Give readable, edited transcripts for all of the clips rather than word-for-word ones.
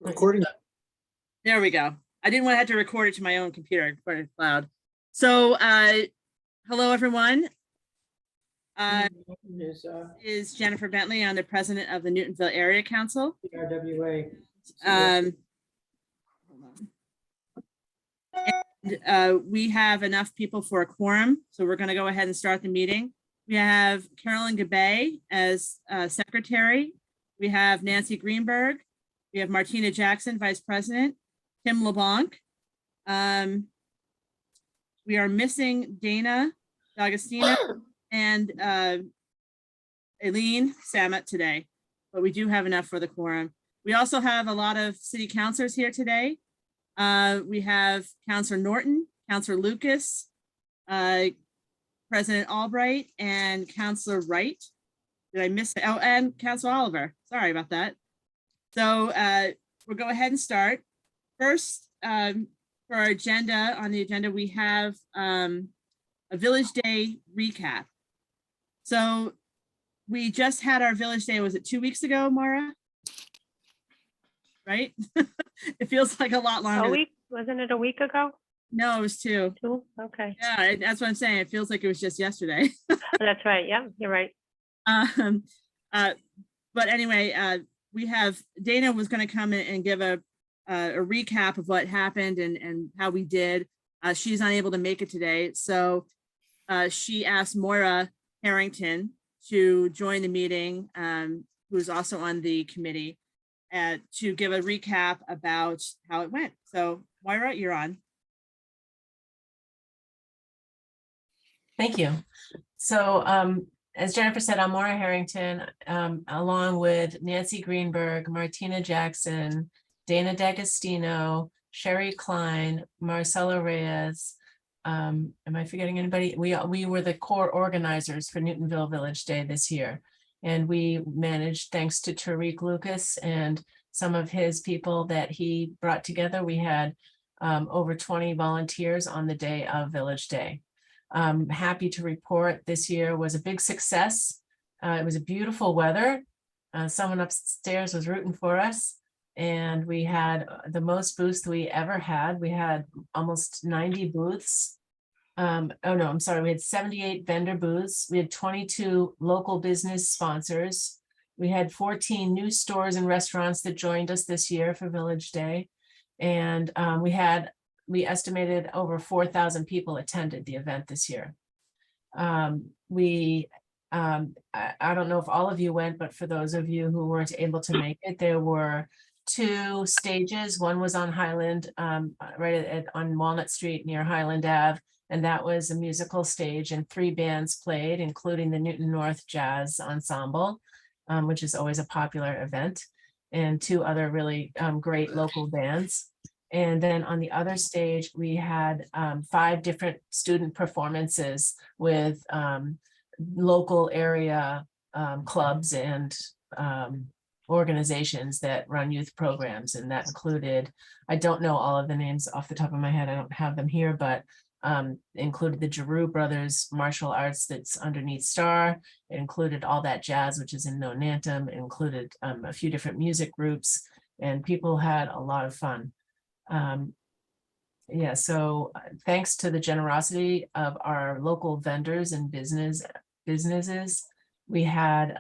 Recording. There we go. I didn't want to have to record it to my own computer. I recorded it loud. So, hello everyone. Is Jennifer Bentley. I'm the president of the Newtonville Area Council. CRWA. And, we have enough people for a quorum, so we're going to go ahead and start the meeting. We have Carolyn Gabay as secretary. We have Nancy Greenberg. We have Martina Jackson, vice president. Tim LeBlanc. We are missing Dana D'Agostino and Eileen Samet today, but we do have enough for the quorum. We also have a lot of city councilors here today. We have Councilor Norton, Councilor Lucas, President Albright, and Councilor Wright. Did I miss it? Oh, and Councilor Oliver. Sorry about that. So we'll go ahead and start. First, for our agenda, on the agenda, we have a Village Day recap. So we just had our Village Day, was it 2 weeks ago, Mara? Right? It feels like a lot longer. A week? Wasn't it a week ago? No, it was two. Two? Okay. Yeah, that's what I'm saying. It feels like it was just yesterday. That's right. Yeah, you're right. But anyway, we have Dana was going to come in and give a recap of what happened and how we did. She's unable to make it today, so she asked Moira Harrington to join the meeting, who's also on the committee, to give a recap about how it went. So Moira, you're on. Thank you. So as Jennifer said, I'm Moira Harrington, along with Nancy Greenberg, Martina Jackson, Dana D'Agostino, Sherry Klein, Marcella Reyes. Am I forgetting anybody? We were the core organizers for Newtonville Village Day this year. And we managed, thanks to Tariq Lucas and some of his people that he brought together, we had over 20 volunteers on the day of Village Day. Happy to report this year was a big success. It was a beautiful weather. Someone upstairs was rooting for us. And we had the most booths we ever had. We had almost 90 booths. Oh no, I'm sorry. We had 78 vendor booths. We had 22 local business sponsors. We had 14 new stores and restaurants that joined us this year for Village Day. And we estimated over 4,000 people attended the event this year. I don't know if all of you went, but for those of you who weren't able to make it, there were 2 stages. One was on Highland, on Walnut Street near Highland Ave, and that was a musical stage, and 3 bands played, including the Newton North Jazz Ensemble, which is always a popular event, and 2 other really great local bands. And then on the other stage, we had 5 different student performances with local area clubs and organizations that run youth programs. And that included, I don't know all of the names off the top of my head, I don't have them here, but included the Giroux Brothers Martial Arts that's underneath Star. It included All That Jazz, which is in No Nantum. It included a few different music groups, and people had a lot of fun. Yeah, so thanks to the generosity of our local vendors and businesses, we had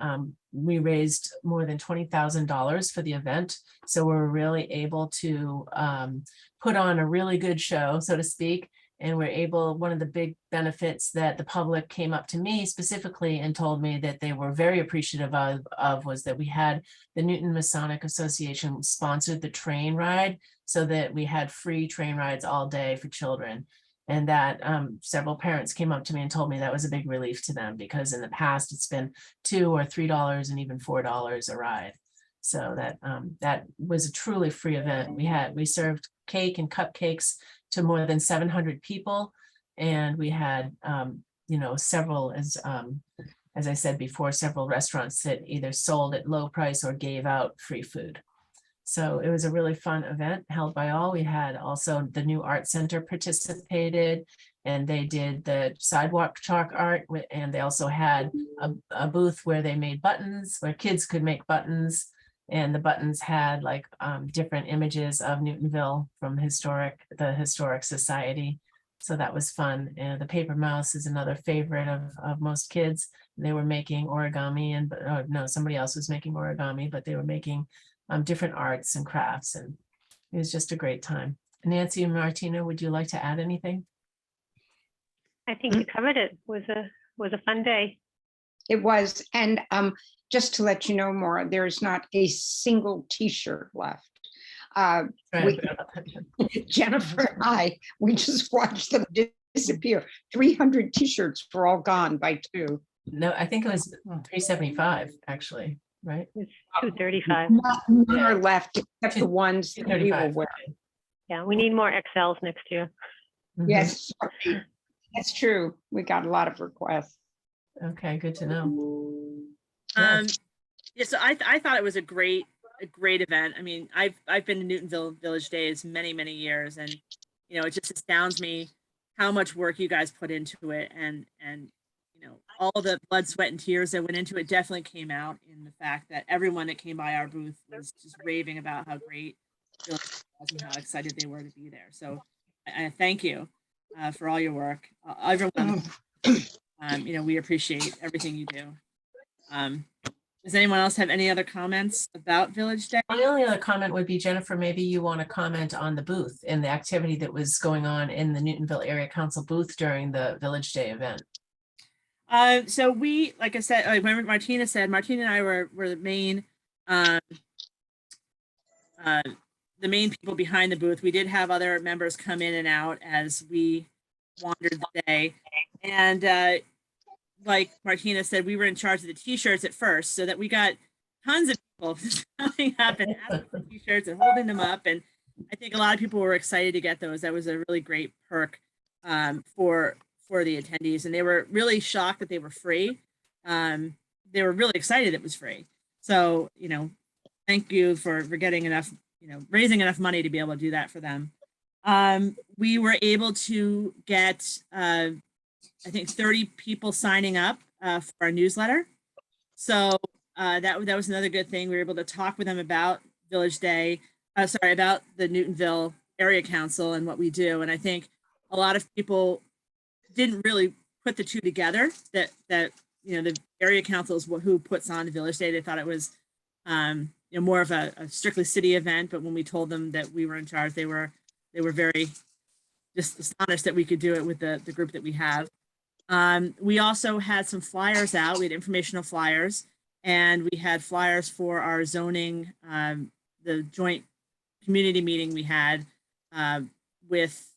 we raised more than $20,000 for the event. So we're really able to put on a really good show, so to speak. And we're able, one of the big benefits that the public came up to me specifically and told me that they were very appreciative of was that we had the Newton Masonic Association sponsored the train ride, so that we had free train rides all day for children. And that several parents came up to me and told me that was a big relief to them, because in the past it's been $2 or $3 and even $4 a ride. So that was a truly free event. We served cake and cupcakes to more than 700 people. And we had, several, as I said before, several restaurants that either sold at low price or gave out free food. So it was a really fun event held by all. We had also the new art center participated, and they did the sidewalk chalk art, and they also had a booth where they made buttons, where kids could make buttons. And the buttons had like different images of Newtonville from the Historic Society. So that was fun. And the paper mouse is another favorite of most kids. They were making origami and, no, somebody else was making origami, but they were making different arts and crafts, and it was just a great time. Nancy and Martina, would you like to add anything? I think you covered it. Was a fun day. It was, and just to let you know, Maura, there is not a single T-shirt left. Right. Jennifer and we just watched them disappear. 300 T-shirts were all gone by 2. No, I think it was 375 actually, right? It's 235. None are left except the ones that we will 235. wear. Yeah, we need more XLs next year. Mhm. Yes, that's true. We got a lot of requests. Okay, good to know. Yeah, so I thought it was a great event. I mean, I've been to Newtonville Village Days many years, and you know, it just astounds me how much work you guys put into it, and you know, all the blood, sweat, and tears that went into it definitely came out in the fact that everyone that came by our booth was just raving about how great Village was and how excited they were to be there. So I thank you for all your work, everyone. You know, we appreciate everything you do. Does anyone else have any other comments about Village Day? My only other comment would be, Jennifer, maybe you want to comment on the booth and the activity that was going on in the Newtonville Area Council booth during the Village Day event. So we, like I said, like Martina said, Martina and I were the main people behind the booth. We did have other members come in and out as we wandered the day. And like Martina said, we were in charge of the T-shirts at first, so that we got tons of people coming up and asking for T-shirts and holding them up. And I think a lot of people were excited to get those. That was a really great perk for the attendees, and they were really shocked that they were free. They were really excited it was free. So, you know, thank you for getting enough, you know, raising enough money to be able to do that for them. We were able to get I think 30 people signing up for our newsletter. So that was another good thing. We were able to talk with them about Village Day, about the Newtonville Area Council and what we do. And I think a lot of people didn't really put the two together, that you know, the area council is who puts on Village Day. They thought it was you know, more of a strictly city event. But when we told them that we were in charge, they were very just astonished that we could do it with the group that we have. We also had some flyers out. We had informational flyers, and we had flyers for our zoning, the joint community meeting we had with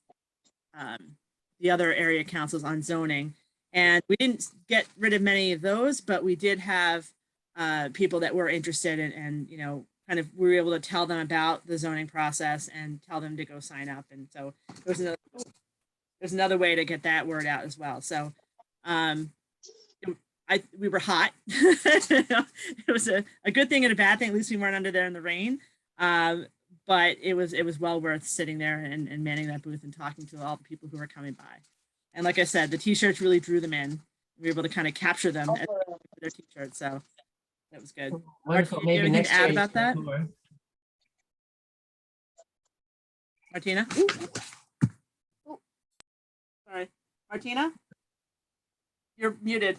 the other area councils on zoning. And we didn't get rid of many of those, but we did have people that were interested in, and, you know, kind of, we were able to tell them about the zoning process and tell them to go sign up. And so there's another way to get that word out as well. So we were hot. It was a good thing and a bad thing. At least we weren't under there in the rain. But it was well worth sitting there and manning that booth and talking to all the people who were coming by. And like I said, the T-shirts really drew them in. We were able to kind of capture them as their T-shirts. So that was good. Wonderful. Martina, Maybe next add year. about that? Martina? Ooh. Sorry. Martina? You're muted.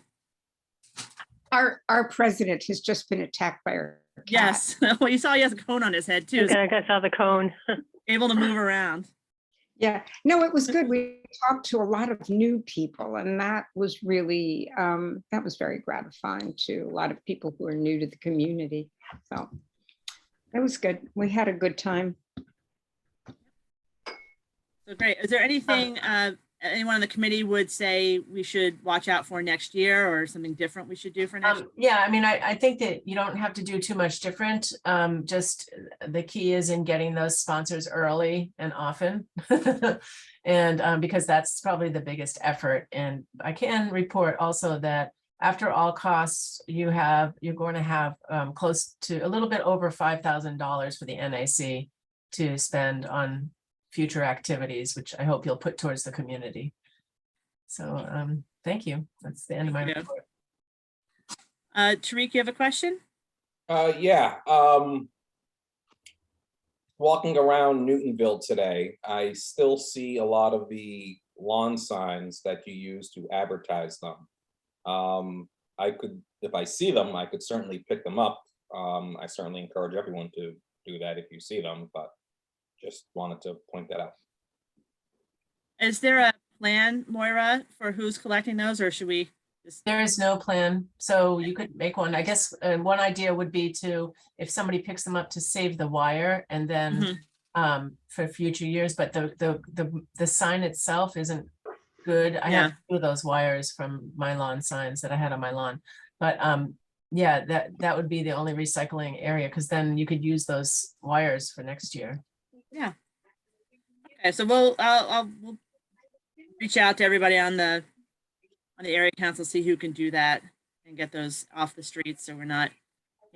Our president has just been attacked by our cat. Yes. Well, you saw he has a cone on his head too. So Okay, I saw the cone. able to move around. Yeah, no, it was good. We talked to a lot of new people, and that was really, that was very gratifying to a lot of people who are new to the community. So it was good. We had a good time. So great. Is there anything anyone on the committee would say we should watch out for next year, or something different we should do for next year? Yeah, I mean, I think that you don't have to do too much different. Just the key is in getting those sponsors early and often. And because that's probably the biggest effort. And I can report also that after all costs, you're going to have close to a little bit over $5,000 for the NAC to spend on future activities, which I hope you'll put towards the community. So thank you. That's the end of my report. Tariq, you have a question? Yeah, walking around Newtonville today, I still see a lot of the lawn signs that you use to advertise them. I could, if I see them, I could certainly pick them up. I certainly encourage everyone to do that if you see them, but just wanted to point that out. Is there a plan, Moira, for who's collecting those, or should we just? There is no plan, so you could make one. I guess one idea would be to, if somebody picks them up, to save the wire and then for future years, but the sign itself isn't good. I have two of those wires from my lawn signs that I had on my lawn. But yeah, that would be the only recycling area, because then you could use those wires for next year. Yeah. Okay, so we'll reach out to everybody on the area council, see who can do that and get those off the streets, so we're not,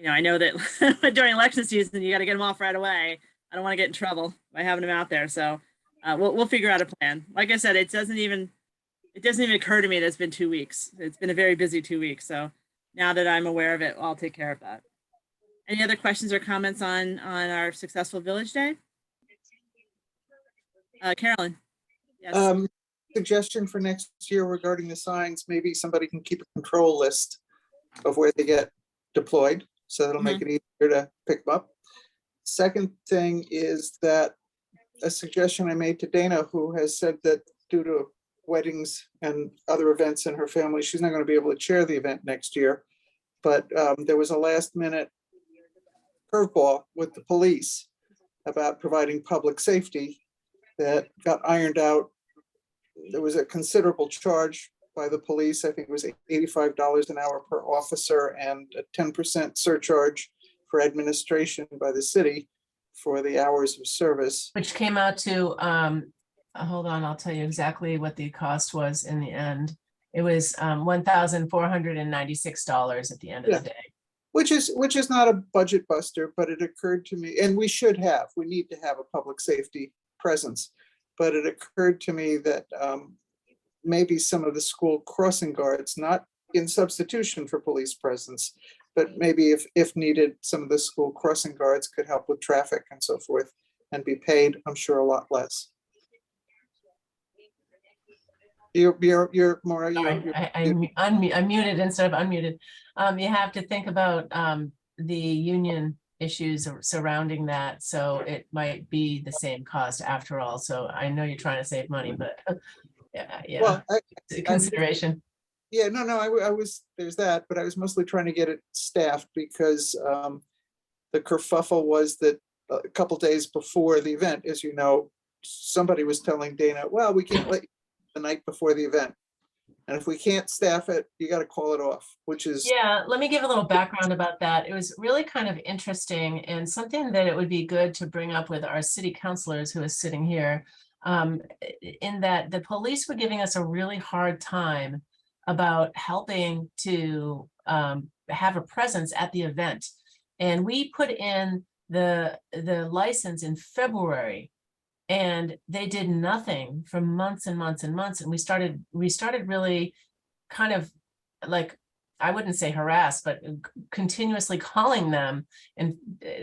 I know that during election season you got to get them off right away. I don't want to get in trouble by having them out there, so we'll figure out a plan. Like I said, it doesn't even occur to me that it's been 2 weeks. It's been a very busy 2 weeks, so now that I'm aware of it, I'll take care of that. Any other questions or comments on our successful Village Day? Carolyn. Yes. Suggestion for next year regarding the signs, maybe somebody can keep a control list of where they get deployed, so that'll make it easier to pick them up. Second thing is that a suggestion I made to Dana, who has said that due to weddings and other events in her family, she's not going to be able to chair the event next year. But there was a last minute curveball with the police about providing public safety that got ironed out. There was a considerable charge by the police. I think it was $85 an hour per officer and a 10% surcharge for administration by the city for the hours of service. Which came out to, hold on, I'll tell you exactly what the cost was in the end. It was $1,496 at the end of the day. Which is not a budget buster, but it occurred to me, and we need to have a public safety presence. But it occurred to me that maybe some of the school crossing guards, not in substitution for police presence, but maybe if needed, some of the school crossing guards could help with traffic and so forth and be paid, I'm sure, a lot less. You're more. I'm muted instead of unmuted. You have to think about the union issues surrounding that, so it might be the same cost after all. So I know you're trying to save money, but yeah, well, consideration. I was, there's that, but I was mostly trying to get it staffed because the kerfuffle was that a couple days before the event, as you know, somebody was telling Dana, well, we can't let you the night before the event. And if we can't staff it, you got to call it off, which is. Yeah, let me give a little background about that. It was really kind of interesting and something that it would be good to bring up with our city councilors who is sitting here, in that the police were giving us a really hard time about helping to have a presence at the event. And we put in the license in February, and they did nothing for months and months and months. And we started really kind of, like, I wouldn't say harass, but continuously calling them and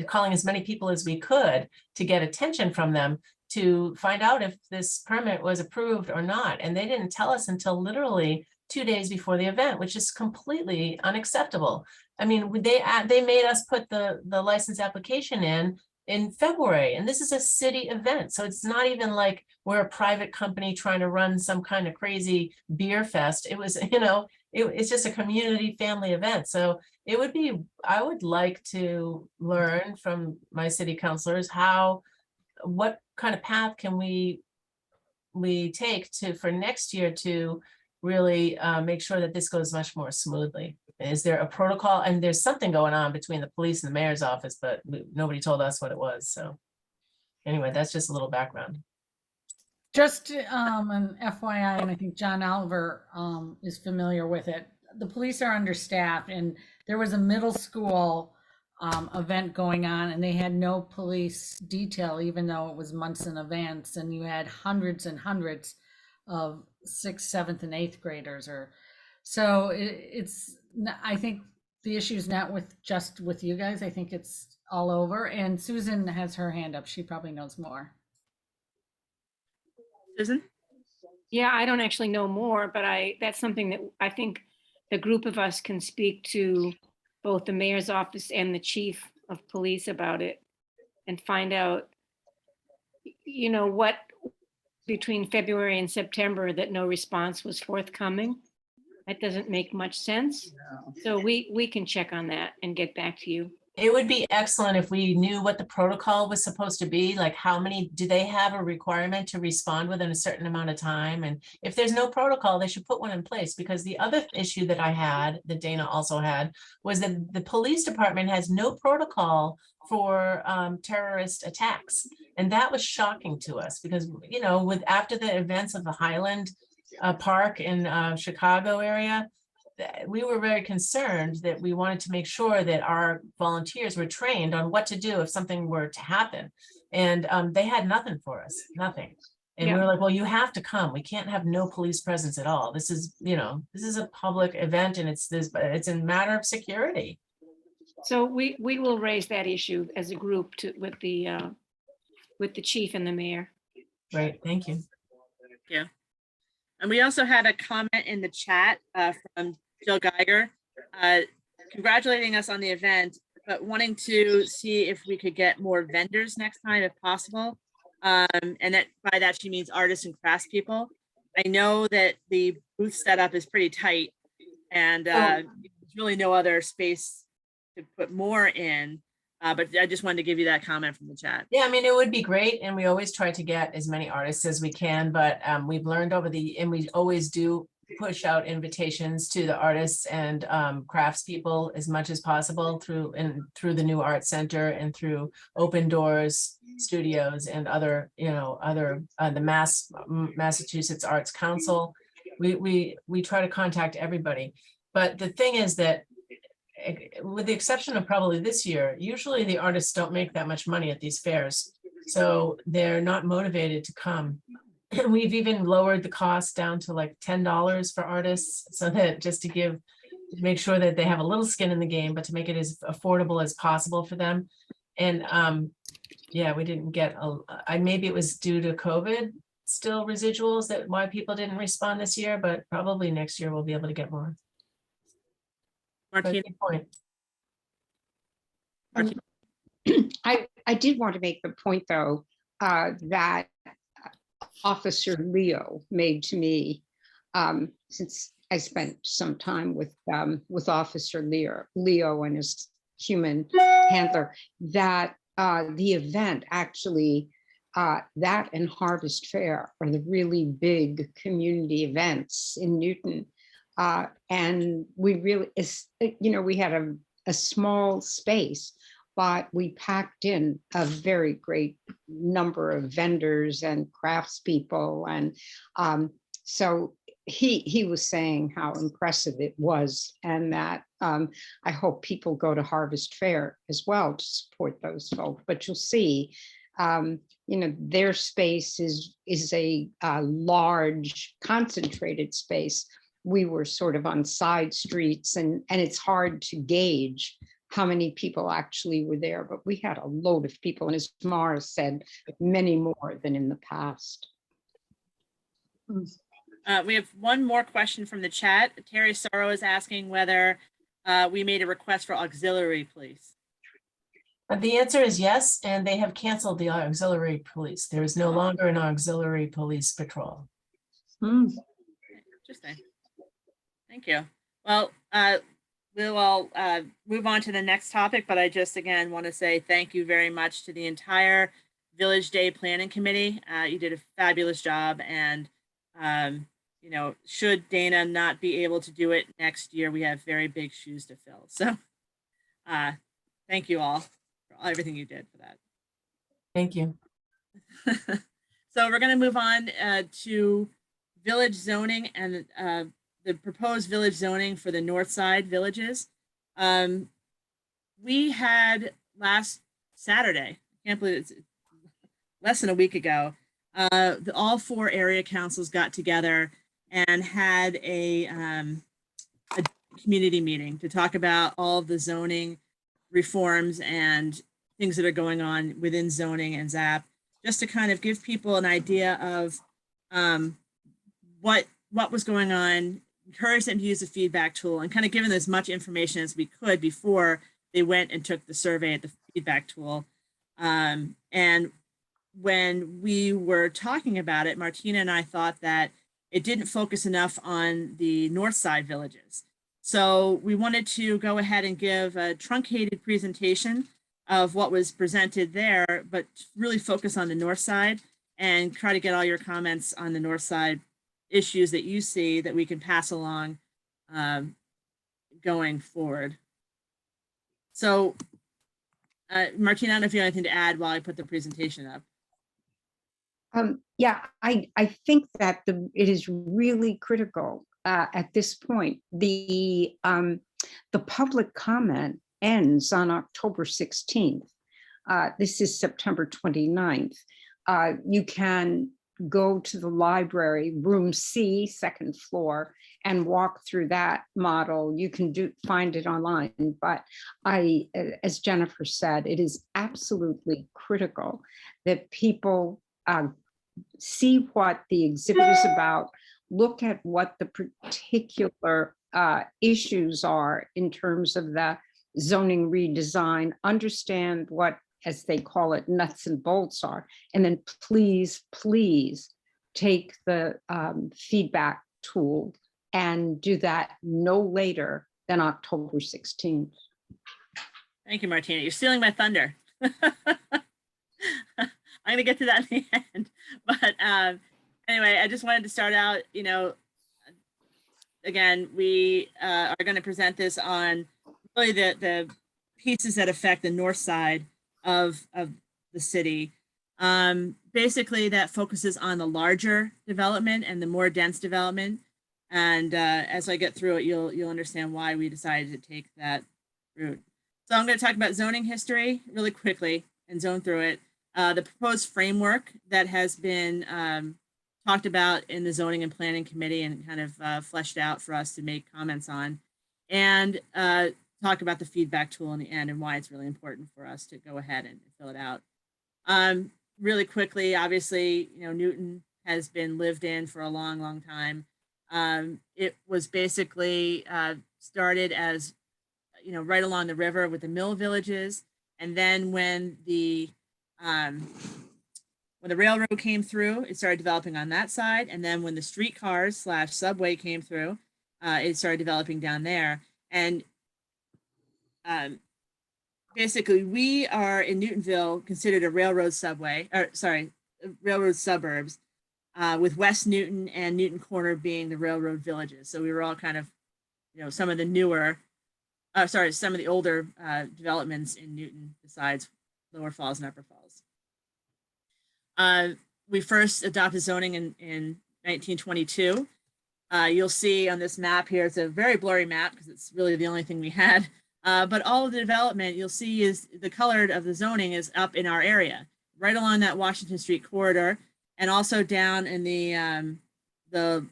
calling as many people as we could to get attention from them to find out if this permit was approved or not. And they didn't tell us until literally 2 days before the event, which is completely unacceptable. I mean, they made us put the license application in February, and this is a city event. So it's not even like we're a private company trying to run some kind of crazy beer fest. It was, it's just a community family event. So it would be, I would like to learn from my city councilors what kind of path can we take for next year to really make sure that this goes much more smoothly. Is there a protocol? And there's something going on between the police and the mayor's office, but nobody told us what it was. So anyway, that's just a little background. Just an FYI, and I think John Oliver is familiar with it. The police are understaffed, and there was a middle school event going on, and they had no police detail, even though it was months in advance, and you had hundreds and hundreds of 6th, 7th, and 8th graders. So it's, I think the issue's not just with you guys. I think it's all over. And Susan has her hand up. She probably knows more. Susan? Yeah, I don't actually know more, but that's something that I think the group of us can speak to both the mayor's office and the chief of police about it and find out, what between February and September that no response was forthcoming. That doesn't make much sense. So we can check on that and get back to you. It would be excellent if we knew what the protocol was supposed to be, like how many, do they have a requirement to respond within a certain amount of time? And if there's no protocol, they should put one in place, because the other issue that I had, that Dana also had, was that the police department has no protocol for terrorist attacks. And that was shocking to us because, after the events of the Highland Park in Chicago area, we were very concerned that we wanted to make sure that our volunteers were trained on what to do if something were to happen. And they had nothing for us, nothing. And we were like, well, you have to come. We can't have no police presence at all. This is, this is a public event and it's a matter of security. So we will raise that issue as a group with the chief and the mayor. Great, thank you. Yeah. And we also had a comment in the chat from Jill Geiger, congratulating us on the event, but wanting to see if we could get more vendors next time if possible. And that by that she means artists and craftspeople. I know that the booth setup is pretty tight and there's really no other space to put more in. But I just wanted to give you that comment from the chat. Yeah, I mean, it would be great. And we always try to get as many artists as we can, but we've learned and we always do push out invitations to the artists and craftspeople as much as possible through the new art center and through Open Doors Studios and other, the Massachusetts Arts Council. We try to contact everybody. But the thing is that, with the exception of probably this year, usually the artists don't make that much money at these fairs. So they're not motivated to come. We've even lowered the cost down to like $10 for artists, so that just to make sure that they have a little skin in the game, but to make it as affordable as possible for them. And yeah, we didn't get maybe it was due to COVID still residuals that why people didn't respond this year, but probably next year we'll be able to get more. Martina. Good point. I did want to make the point, though, that Officer Leo made to me, since I spent some time with Officer Leo and his human handler, that the event actually, that and Harvest Fair are the really big community events in Newton. And we really, we had a small space, but we packed in a very great number of vendors and craftspeople. And so he was saying how impressive it was, and that I hope people go to Harvest Fair as well to support those folks. But you'll see, their space is a large, concentrated space. We were sort of on side streets, and it's hard to gauge how many people actually were there, but we had a load of people, and as Mara said, many more than in the past. We have one more question from the chat. Terry Sorrow is asking whether we made a request for auxiliary police. The answer is yes, and they have canceled the auxiliary police. There is no longer an auxiliary police patrol. Interesting. Thank you. Well, we'll all move on to the next topic, but I just again want to say thank you very much to the entire Village Day Planning Committee. You did a fabulous job, and should Dana not be able to do it next year, we have very big shoes to fill. So thank you all for everything you did for that. Thank you. So we're going to move on to village zoning and the proposed village zoning for the Northside villages. We had last Saturday, I can't believe it's less than a week ago, all 4 area councils got together and had a community meeting to talk about all of the zoning reforms and things that are going on within zoning and ZAP, just to kind of give people an idea of what was going on, encourage them to use the feedback tool, and kind of give them as much information as we could before they went and took the survey at the feedback tool. And when we were talking about it, Martina and I thought that it didn't focus enough on the Northside villages. So we wanted to go ahead and give a truncated presentation of what was presented there, but really focus on the north side and try to get all your comments on the north side issues that you see that we can pass along going forward. So Martina, I don't know if you have anything to add while I put the presentation up. Yeah, I think that it is really critical at this point. The public comment ends on October 16th. This is September 29th. You can go to the library, room C, second floor, and walk through that model. You can find it online, but as Jennifer said, it is absolutely critical that people see what the exhibit is about, look at what the particular issues are in terms of the zoning redesign, understand what, as they call it, nuts and bolts are, and then please take the feedback tool and do that no later than October 16th. Thank you, Martina. You're stealing my thunder. I'm going to get to that in the end. But anyway, I just wanted to start out, again, we are going to present this on really the pieces that affect the north side of the city. Basically, that focuses on the larger development and the more dense development. And as I get through it, you'll understand why we decided to take that route. So I'm going to talk about zoning history really quickly and zone through it. The proposed framework that has been talked about in the zoning and planning committee and kind of fleshed out for us to make comments on, and talk about the feedback tool in the end and why it's really important for us to go ahead and fill it out. Really quickly, obviously, Newton has been lived in for a long time. It was basically started as, right along the river with the mill villages. And then when the railroad came through, it started developing on that side. And then when the streetcars / subway came through, it started developing down there. And basically, we are in Newtonville considered a railroad railroad suburbs, with West Newton and Newton Corner being the railroad villages. So we were all kind of, some of the newer, some of the older developments in Newton besides Lower Falls and Upper Falls. We first adopted zoning in 1922. You'll see on this map here, it's a very blurry map because it's really the only thing we had. But all of the development you'll see is the color of the zoning is up in our area, right along that Washington Street corridor, and also down in the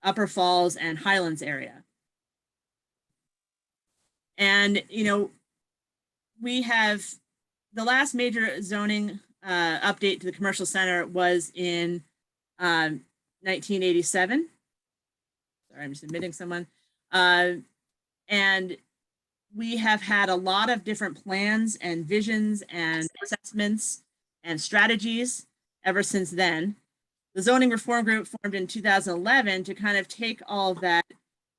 Upper Falls and Highlands area. And, we have the last major zoning update to the commercial center was in 1987. Sorry, I'm just admitting someone. And we have had a lot of different plans and visions and assessments and strategies ever since then. The zoning reform group formed in 2011 to kind of take all of that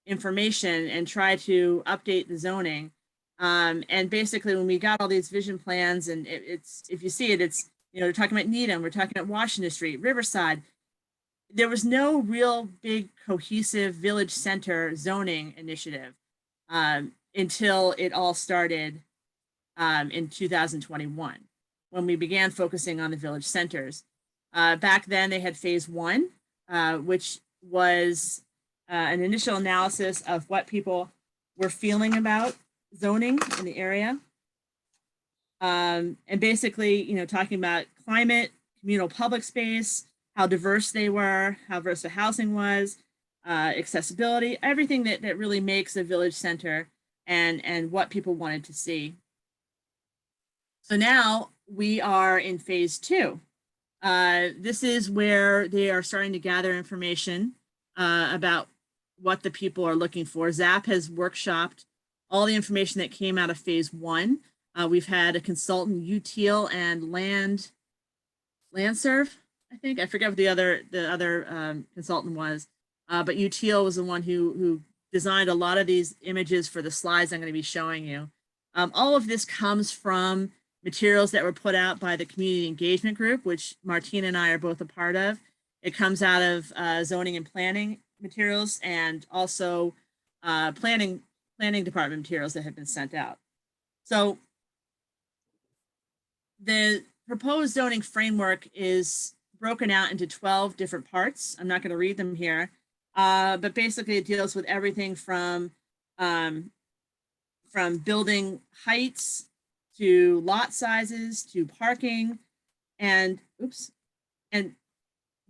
information and try to update the zoning. And basically, when we got all these vision plans, and it's if you see it, it's, we're talking about Needham, we're talking about Washington Street, Riverside. There was no real big cohesive village center zoning initiative until it all started in 2021, when we began focusing on the village centers. Back then, they had phase 1, which was an initial analysis of what people were feeling about zoning in the area. And basically, talking about climate, communal public space, how diverse they were, how diverse the housing was, accessibility, everything that really makes a village center and what people wanted to see. So now we are in phase 2. This is where they are starting to gather information about what the people are looking for. ZAP has workshopped all the information that came out of phase 1. We've had a consultant, UTEAL and LandServe, I think. I forget what the other consultant was, but UTEAL was the one who designed a lot of these images for the slides I'm going to be showing you. All of this comes from materials that were put out by the community engagement group, which Martina and I are both a part of. It comes out of zoning and planning materials and also planning department materials that have been sent out. So the proposed zoning framework is broken out into 12 different parts. I'm not going to read them here, but basically it deals with everything from building heights to lot sizes to parking, and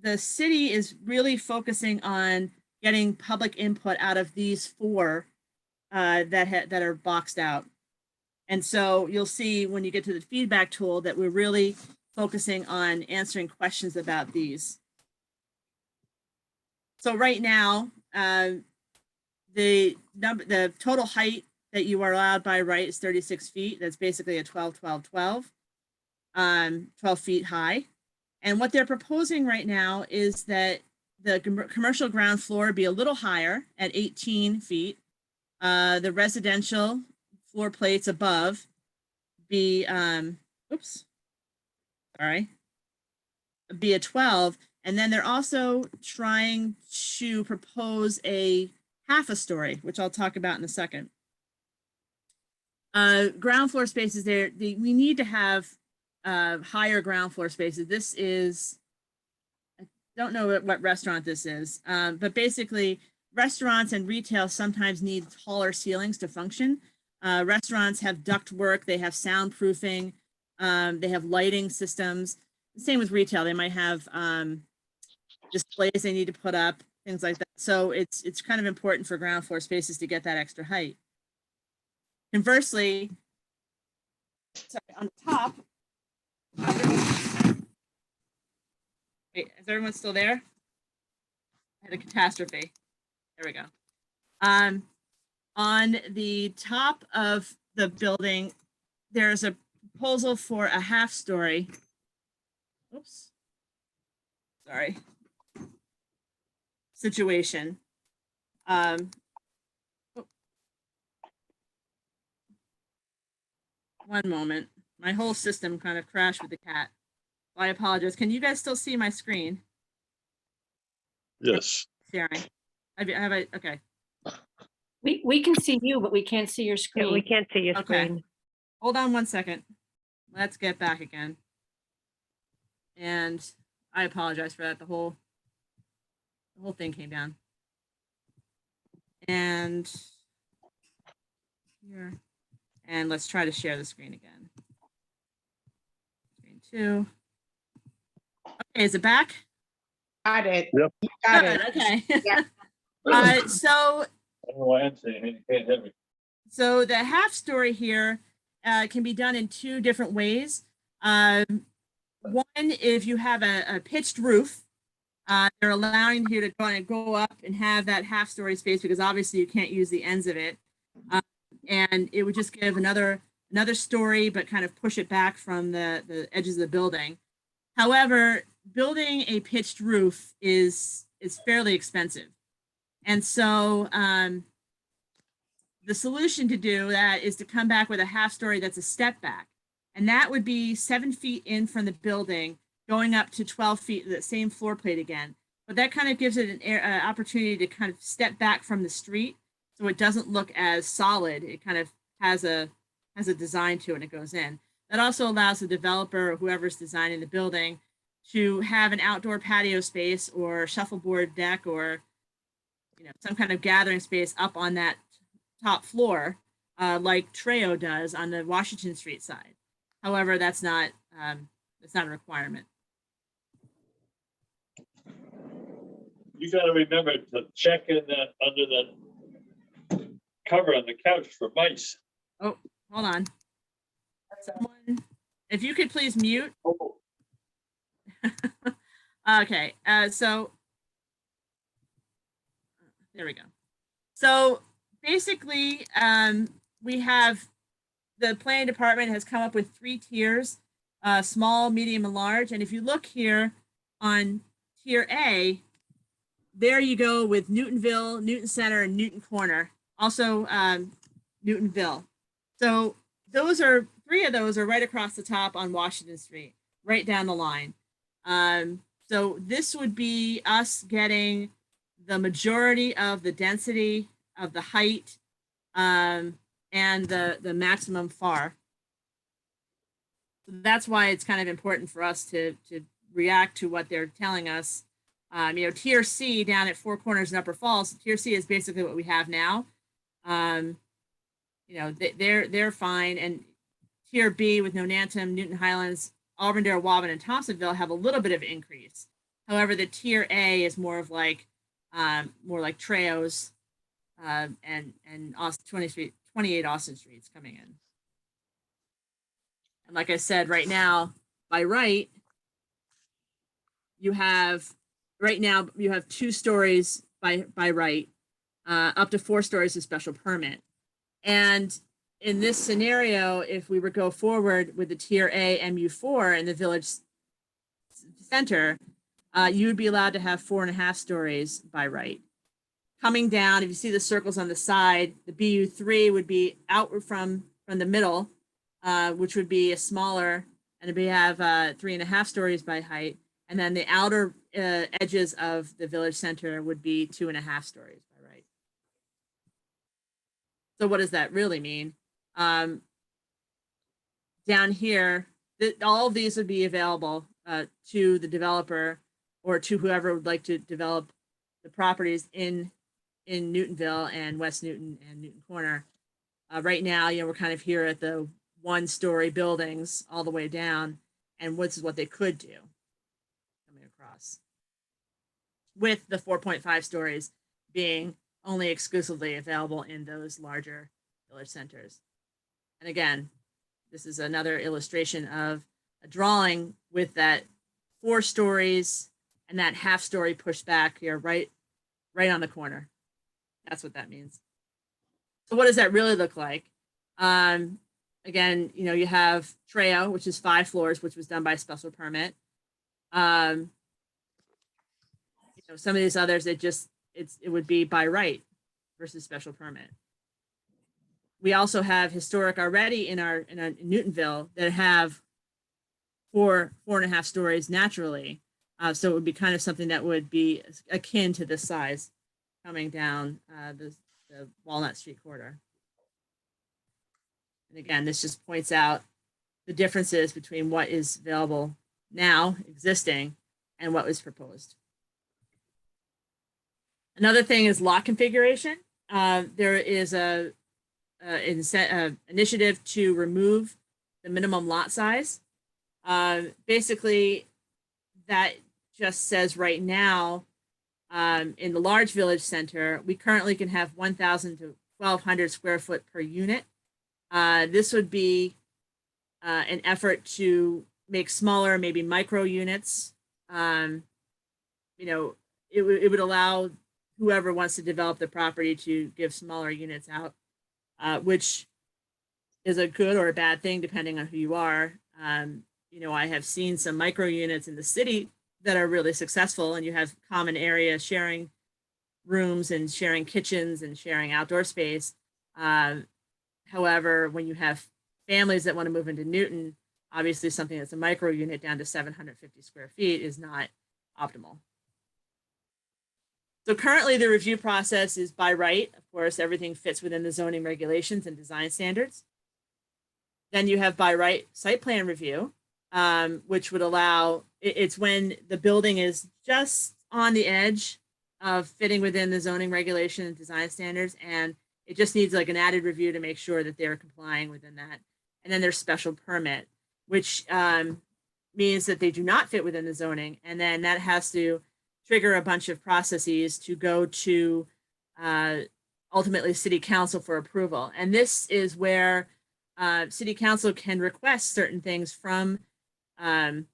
the city is really focusing on getting public input out of these 4 that are boxed out. And so you'll see when you get to the feedback tool that we're really focusing on answering questions about these. So right now, the total height that you are allowed by right is 36 feet. That's basically a 12, 12, 12, 12 feet high. And what they're proposing right now is that the commercial ground floor be a little higher at 18 feet. The residential floor plates above be, be a 12. And then they're also trying to propose a half a story, which I'll talk about in a second. Ground floor spaces there, we need to have higher ground floor spaces. This is, I don't know what restaurant this is, but basically restaurants and retail sometimes need taller ceilings to function. Restaurants have ductwork, they have soundproofing, they have lighting systems. Same with retail, they might have displays they need to put up, things like that. So it's kind of important for ground floor spaces to get that extra height. Conversely, sorry, on the top, wait, is everyone still there? I had a catastrophe. There we go. On the top of the building, there's a proposal for a half story. Oops. Sorry. Situation. One moment. My whole system kind of crashed with the cat. I apologize. Can you guys still see my screen? Yes. Sharing. Okay. We can see you, but we can't see your Yeah, screen. we can't see your Okay. screen. Hold on one second. Let's get back again. And I apologize for that. The whole thing came down. And here. And let's try to share the screen again. Screen 2. Okay, is it back? Got it. Yep. You got Good, it. okay. Yeah. So I don't know why I'm saying it. You can't hear me. So the half story here can be done in 2 different ways. One, if you have a pitched roof, they're allowing you to go up and have that half story space because obviously you can't use the ends of it. And it would just give another story, but kind of push it back from the edges of the building. However, building a pitched roof is fairly expensive. And so the solution to do that is to come back with a half story that's a step back. And that would be 7 feet in from the building, going up to 12 feet, the same floor plate again. But that kind of gives it an opportunity to kind of step back from the street, so it doesn't look as solid. It kind of has a design to it and it goes in. That also allows the developer or whoever's designing the building to have an outdoor patio space or shuffleboard deck or some kind of gathering space up on that top floor, like Treo does on the Washington Street side. However, that's not a requirement. You gotta remember to check in that under the cover on the couch for mice. Oh, hold on. Someone, if you could please mute. Okay, so there we go. So basically, we have the planning department has come up with 3 tiers, small, medium, and large. And if you look here on tier A, there you go with Newtonville, Newton Center, and Newton Corner. Also, Newtonville. So those are 3 of those are right across the top on Washington Street, right down the line. So this would be us getting the majority of the density of the height and the maximum FAR. So that's why it's kind of important for us to react to what they're telling us. Tier C down at Four Corners and Upper Falls, tier C is basically what we have now. They're fine. And tier B with Nonantum, Newton Highlands, Auburndale, Woburn, and Thompsonville have a little bit of increase. However, the tier A is more like Treos and Austin, 28 Austin Streets coming in. And like I said, right now, by right, you have 2 stories by right, up to 4 stories of special permit. And in this scenario, if we were go forward with the tier A MU4 in the village center, you would be allowed to have 4.5 stories by right. Coming down, if you see the circles on the side, the BU3 would be outward from the middle, which would be a smaller, and we have 3.5 stories by height. And then the outer edges of the village center would be 2.5 stories by right. So what does that really mean? Down here, all of these would be available to the developer or to whoever would like to develop the properties in Newtonville and West Newton and Newton Corner. Right now, we're kind of here at the 1-story buildings all the way down, and this is what they could do coming across, with the 4.5 stories being only exclusively available in those larger village centers. And again, this is another illustration of a drawing with that 4 stories and that half-story pushed back here, right on the corner. That's what that means. So what does that really look like? Again, you have Treo, which is 5 floors, which was done by special permit. Some of these others, it would be by right versus special permit. We also have historic already in Newtonville that have 4.5 stories naturally. So it would be kind of something that would be akin to this size coming down the Walnut Street corridor. And again, this just points out the differences between what is available now, existing, and what was proposed. Another thing is lot configuration. There is a initiative to remove the minimum lot size. Basically, that just says right now, in the large village center, we currently can have 1,000 to 1,200 square foot per unit. This would be an effort to make smaller, maybe micro units. It would allow whoever wants to develop the property to give smaller units out, which is a good or a bad thing depending on who you are. I have seen some micro units in the city that are really successful, and you have common area sharing rooms and sharing kitchens and sharing outdoor space. However, when you have families that want to move into Newton, obviously something that's a micro unit down to 750 square feet is not optimal. So currently the review process is by right. Of course, everything fits within the zoning regulations and design standards. Then you have by right site plan review, which would allow, it's when the building is just on the edge of fitting within the zoning regulation and design standards, and it just needs like an added review to make sure that they're complying within that. And then there's special permit, which means that they do not fit within the zoning, and then that has to trigger a bunch of processes to go to ultimately city council for approval. And this is where city council can request certain things from the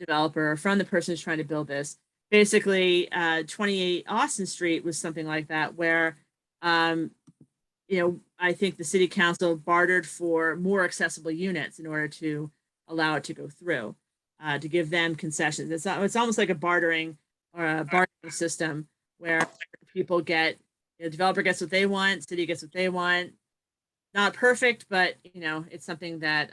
developer, or from the person who's trying to build this. Basically, 28 Austin Street was something like that, where I think the city council bartered for more accessible units in order to allow it to go through, to give them concessions. It's almost like a bartering or a bartering system where people get, the developer gets what they want, city gets what they want. Not perfect, but it's something that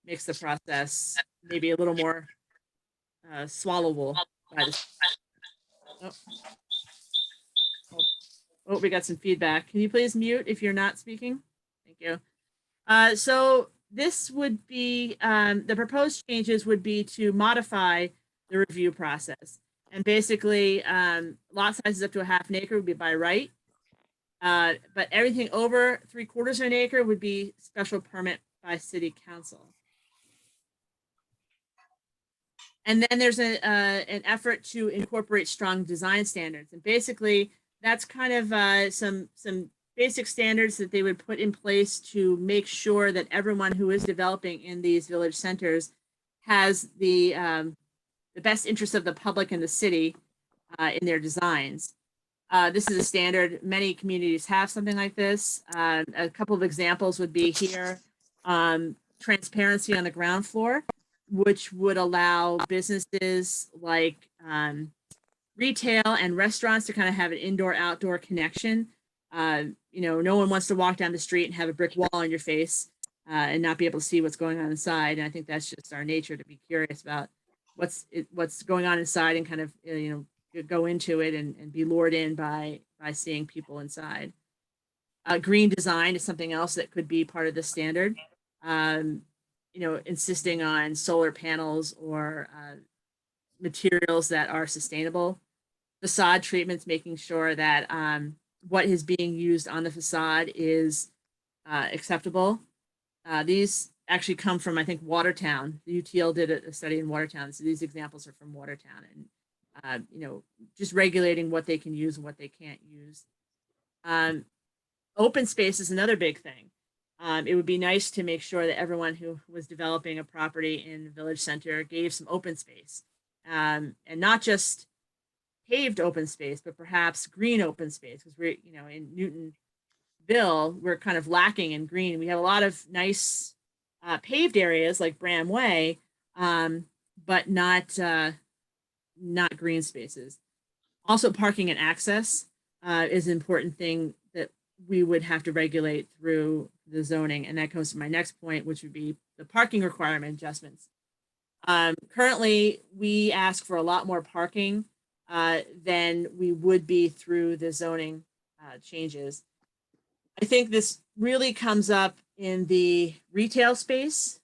makes the process maybe a little more swallowable by the. Oh, we got some feedback. Can you please mute if you're not speaking? Thank you. So this would be, the proposed changes would be to modify the review process. And basically, lot sizes up to a half an acre would be by right. But everything over 3/4 of an acre would be special permit by city council. And then there's an effort to incorporate strong design standards. And basically, that's kind of some basic standards that they would put in place to make sure that everyone who is developing in these village centers has the best interest of the public and the city in their designs. This is a standard. Many communities have something like this. A couple of examples would be here. Transparency on the ground floor, which would allow businesses like retail and restaurants to kind of have an indoor-outdoor connection. No one wants to walk down the street and have a brick wall on your face and not be able to see what's going on inside. And I think that's just our nature, to be curious about what's going on inside and kind of go into it and be lured in by seeing people inside. Green design is something else that could be part of the standard. Insisting on solar panels or materials that are sustainable. Facade treatments, making sure that what is being used on the facade is acceptable. These actually come from, I think, Watertown. The UTL did a study in Watertown, so these examples are from Watertown, and just regulating what they can use and what they can't use. Open space is another big thing. It would be nice to make sure that everyone who was developing a property in the village center gave some open space, and not just paved open space, but perhaps green open space, because we're, in Newtonville, we're kind of lacking in green. We have a lot of nice paved areas like Bram Way, but not green spaces. Also, parking and access is an important thing that we would have to regulate through the zoning. And that comes to my next point, which would be the parking requirement adjustments. Currently, we ask for a lot more parking than we would be through the zoning changes. I think this really comes up in the retail space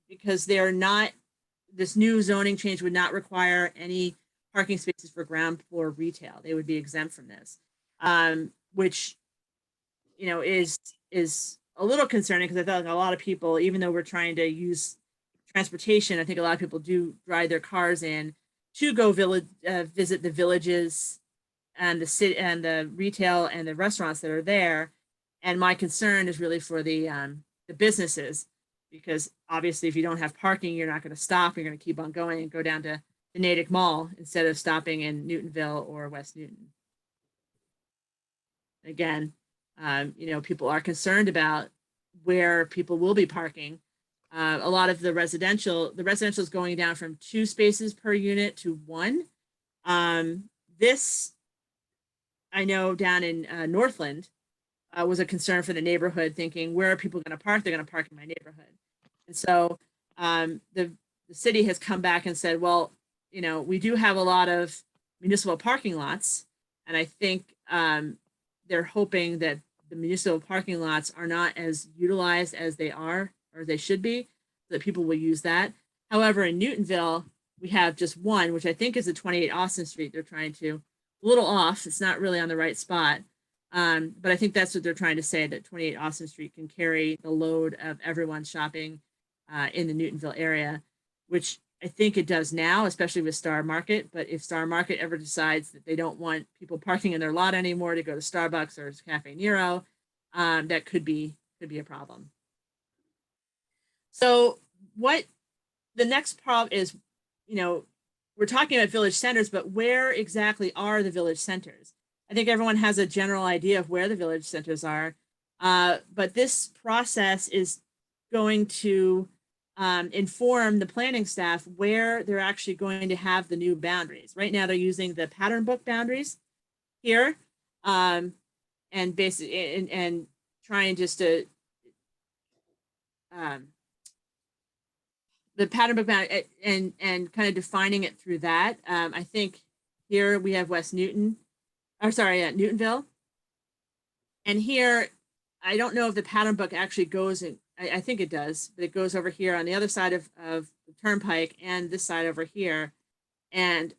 because this new zoning change would not require any parking spaces for ground floor retail. They would be exempt from this, which, is a little concerning, because I thought a lot of people, even though we're trying to use transportation, I think a lot of people do drive their cars in to go visit the villages and the city and the retail and the restaurants that are there. And my concern is really for the businesses, because obviously if you don't have parking, you're not going to stop. You're going to keep on going and go down to the Natick Mall instead of stopping in Newtonville or West Newton. Again, people are concerned about where people will be parking. A lot of the residential is going down from 2 spaces per unit to 1. This, I know down in Northland, was a concern for the neighborhood, thinking, where are people going to park? They're going to park in my neighborhood. And so the city has come back and said, well, we do have a lot of municipal parking lots. And I think they're hoping that the municipal parking lots are not as utilized as they are, or they should be, so that people will use that. However, in Newtonville, we have just one, which I think is the 28 Austin Street. They're trying to, a little off. It's not really on the right spot. But I think that's what they're trying to say, that 28 Austin Street can carry the load of everyone shopping in the Newtonville area, which I think it does now, especially with Star Market. But if Star Market ever decides that they don't want people parking in their lot anymore to go to Starbucks or Cafe Nero, that could be a problem. So what the next problem is, you know, we're talking about village centers, but where exactly are the village centers? I think everyone has a general idea of where the village centers are, but this process is going to inform the planning staff where they're actually going to have the new boundaries. Right now, they're using the pattern book boundaries here, and basically and trying just to the pattern book bound and kind of defining it through that. I think here we have West Newton, or sorry, Newtonville, and here I don't know if the pattern book actually goes in. I think it does, but it goes over here on the other side of the turnpike and this side over here. And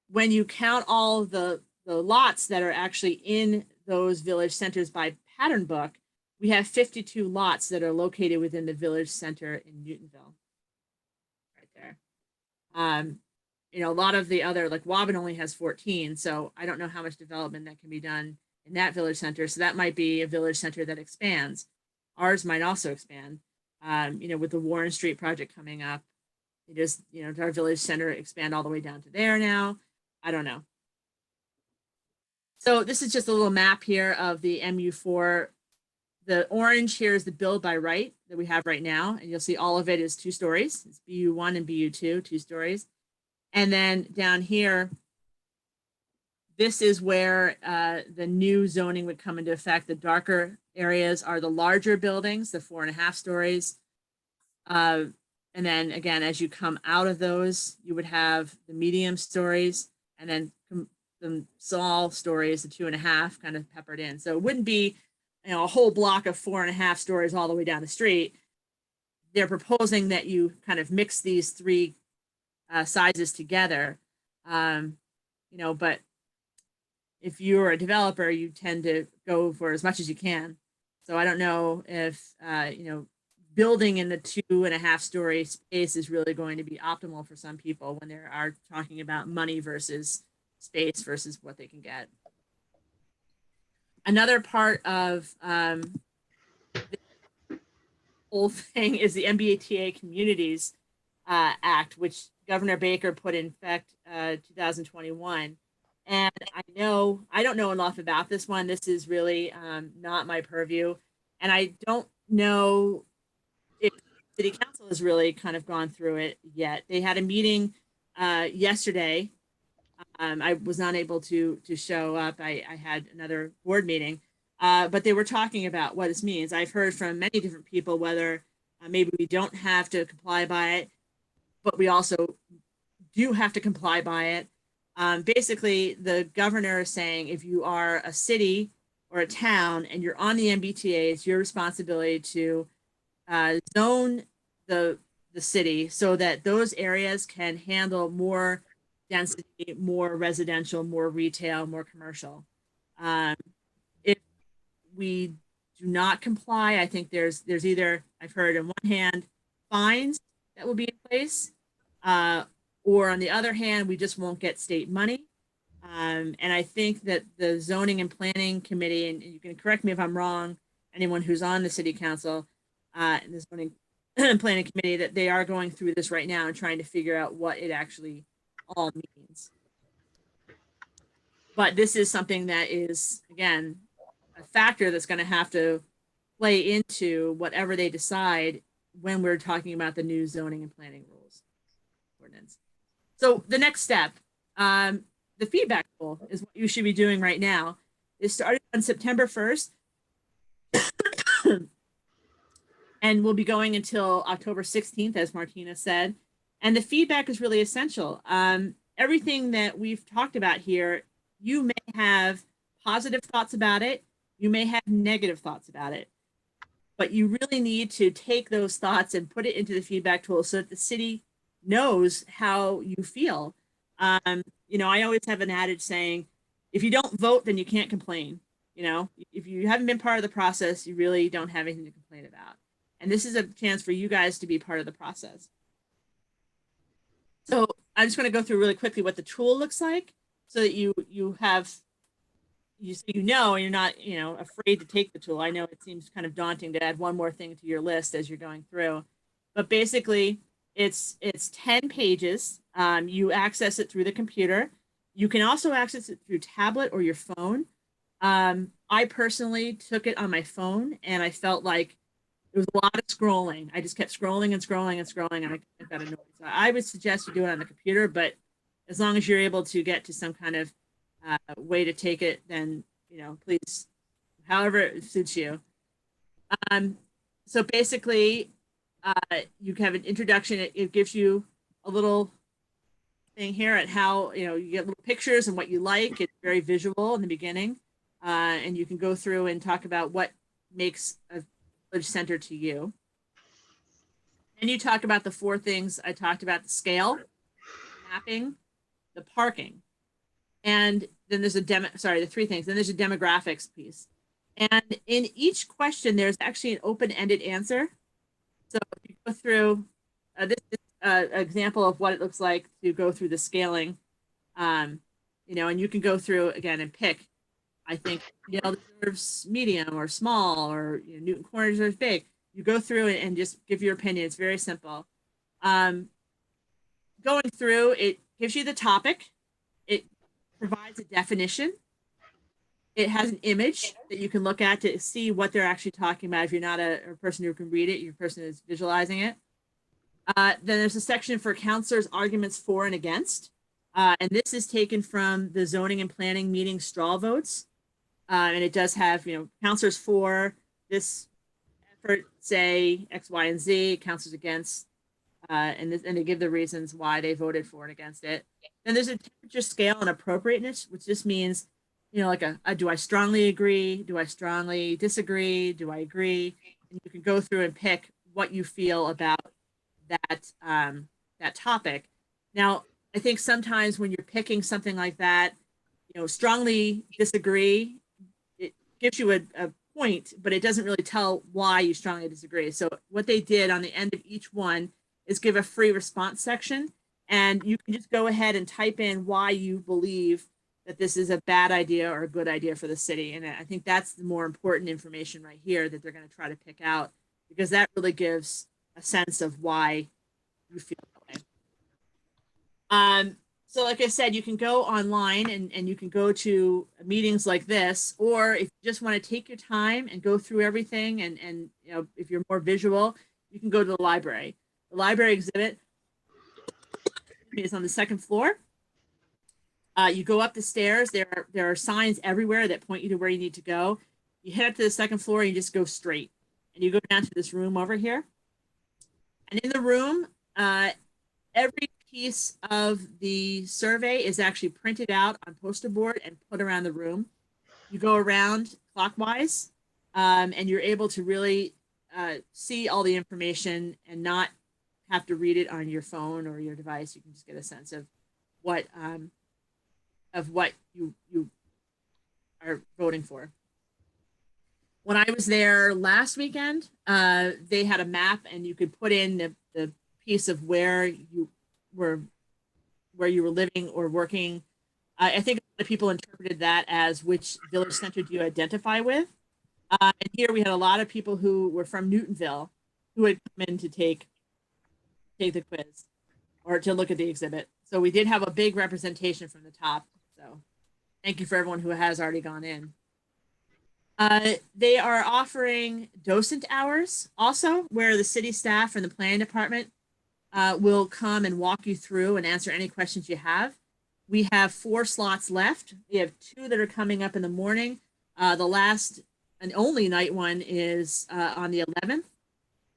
when you count all the lots that are actually in those village centers by pattern book, we have 52 lots that are located within the village center in Newtonville. Right there. You know, a lot of the other, like Woburn only has 14, so I don't know how much development that can be done in that village center. So that might be a village center that expands. Ours might also expand. You know, with the Warren Street project coming up, it is, you know, our village center expand all the way down to there now. I don't know. So this is just a little map here of the MU4. The orange here is the build by right that we have right now. And you'll see all of it is 2 stories. It's BU1 and BU2, 2 stories. And then down here, this is where the new zoning would come into effect. The darker areas are the larger buildings, the 4.5 stories. And then again, as you come out of those, you would have the medium stories and then the small stories, the 2.5 kind of peppered in. So it wouldn't be, you know, a whole block of 4.5 stories all the way down the street. They're proposing that you kind of mix these 3 sizes together, you know, but if you're a developer, you tend to go for as much as you can. So I don't know if, you know, building in the 2.5 story space is really going to be optimal for some people when they are talking about money versus space versus what they can get. Another part of the whole thing is the MBTA Communities Act, which Governor Baker put in effect 2021. And I don't know enough about this one. This is really not my purview. And I don't know if City Council has really kind of gone through it yet. They had a meeting yesterday. I was not able to show up. I had another board meeting, but they were talking about what this means. I've heard from many different people whether maybe we don't have to comply by it, but we also do have to comply by it. Basically, the governor is saying if you are a city or a town and you're on the MBTA, it's your responsibility to zone the city so that those areas can handle more density, more residential, more retail, more commercial. If we do not comply, I think there's either, I've heard on one hand, fines that will be in place, or on the other hand, we just won't get state money. And I think that the zoning and planning committee, and you can correct me if I'm wrong, anyone who's on the city council and the zoning and planning committee, that they are going through this right now and trying to figure out what it actually all means. But this is something that is, again, a factor that's going to have to play into whatever they decide when we're talking about the new zoning and planning rules ordinance. So the next step, the feedback tool is what you should be doing right now. It started on September 1st and will be going until October 16th, as Martina said. And the feedback is really essential. Everything that we've talked about here, you may have positive thoughts about it. You may have negative thoughts about it. But you really need to take those thoughts and put it into the feedback tool so that the city knows how you feel. You know, I always have an adage saying, if you don't vote, then you can't complain. You know, if you haven't been part of the process, you really don't have anything to complain about. And this is a chance for you guys to be part of the process. So I'm just going to go through really quickly what the tool looks like so that you have, you know, you're not, you know, afraid to take the tool. I know it seems kind of daunting to add one more thing to your list as you're going through, but basically it's 10 pages. You access it through the computer. You can also access it through tablet or your phone. I personally took it on my phone and I felt like it was a lot of scrolling. I just kept scrolling and scrolling and scrolling, and I got annoyed. So I would suggest you do it on the computer, but as long as you're able to get to some kind of way to take it, then, you know, please, however it suits you. So basically, you have an introduction. It gives you a little thing here at how, you know, you get little pictures and what you like. It's very visual in the beginning, and you can go through and talk about what makes a village center to you. And you talk about the 4 things I talked about: the scale, mapping, the parking, and then there's a the 3 things. Then there's a demographics piece. And in each question, there's actually an open-ended answer. So if you go through, this is an example of what it looks like to go through the scaling, you know, and you can go through again and pick. I think Yale deserves medium or small, or, you know, Newton Corner deserves big. You go through it and just give your opinion. It's very simple. Going through, it gives you the topic. It provides a definition. It has an image that you can look at to see what they're actually talking about. If you're not a person who can read it, you're a person who's visualizing it. Then there's a section for counselors' arguments for and against. And this is taken from the zoning and planning meeting straw votes. And it does have, you know, counselors for this effort say X, Y, and Z, counselors against, and they give the reasons why they voted for and against it. Then there's a temperature scale and appropriateness, which just means, you know, like do I strongly agree? Do I strongly disagree? Do I agree? And you can go through and pick what you feel about that, that topic. Now, I think sometimes when you're picking something like that, you know, strongly disagree, it gives you a point, but it doesn't really tell why you strongly disagree. So what they did on the end of each one is give a free response section, and you can just go ahead and type in why you believe that this is a bad idea or a good idea for the city. And I think that's the more important information right here that they're going to try to pick out, because that really gives a sense of why you feel that way. So like I said, you can go online and you can go to meetings like this, or if you just want to take your time and go through everything, and you know, if you're more visual, you can go to the library. The library exhibit is on the 2nd floor. You go up the stairs. There are signs everywhere that point you to where you need to go. You head up to the 2nd floor and you just go straight, and you go down to this room over here. And in the room, every piece of the survey is actually printed out on poster board and put around the room. You go around clockwise, and you're able to really see all the information and not have to read it on your phone or your device. You can just get a sense of what you are voting for. When I was there last weekend, they had a map, and you could put in the piece of where you were living or working. I think a lot of people interpreted that as which village center do you identify with. And here we had a lot of people who were from Newtonville who had come in to take the quiz or to look at the exhibit. So we did have a big representation from the top. So thank you for everyone who has already gone in. They are offering docent hours also, where the city staff and the planning department will come and walk you through and answer any questions you have. We have 4 slots left. We have 2 that are coming up in the morning. The last and only night one is on the 11th,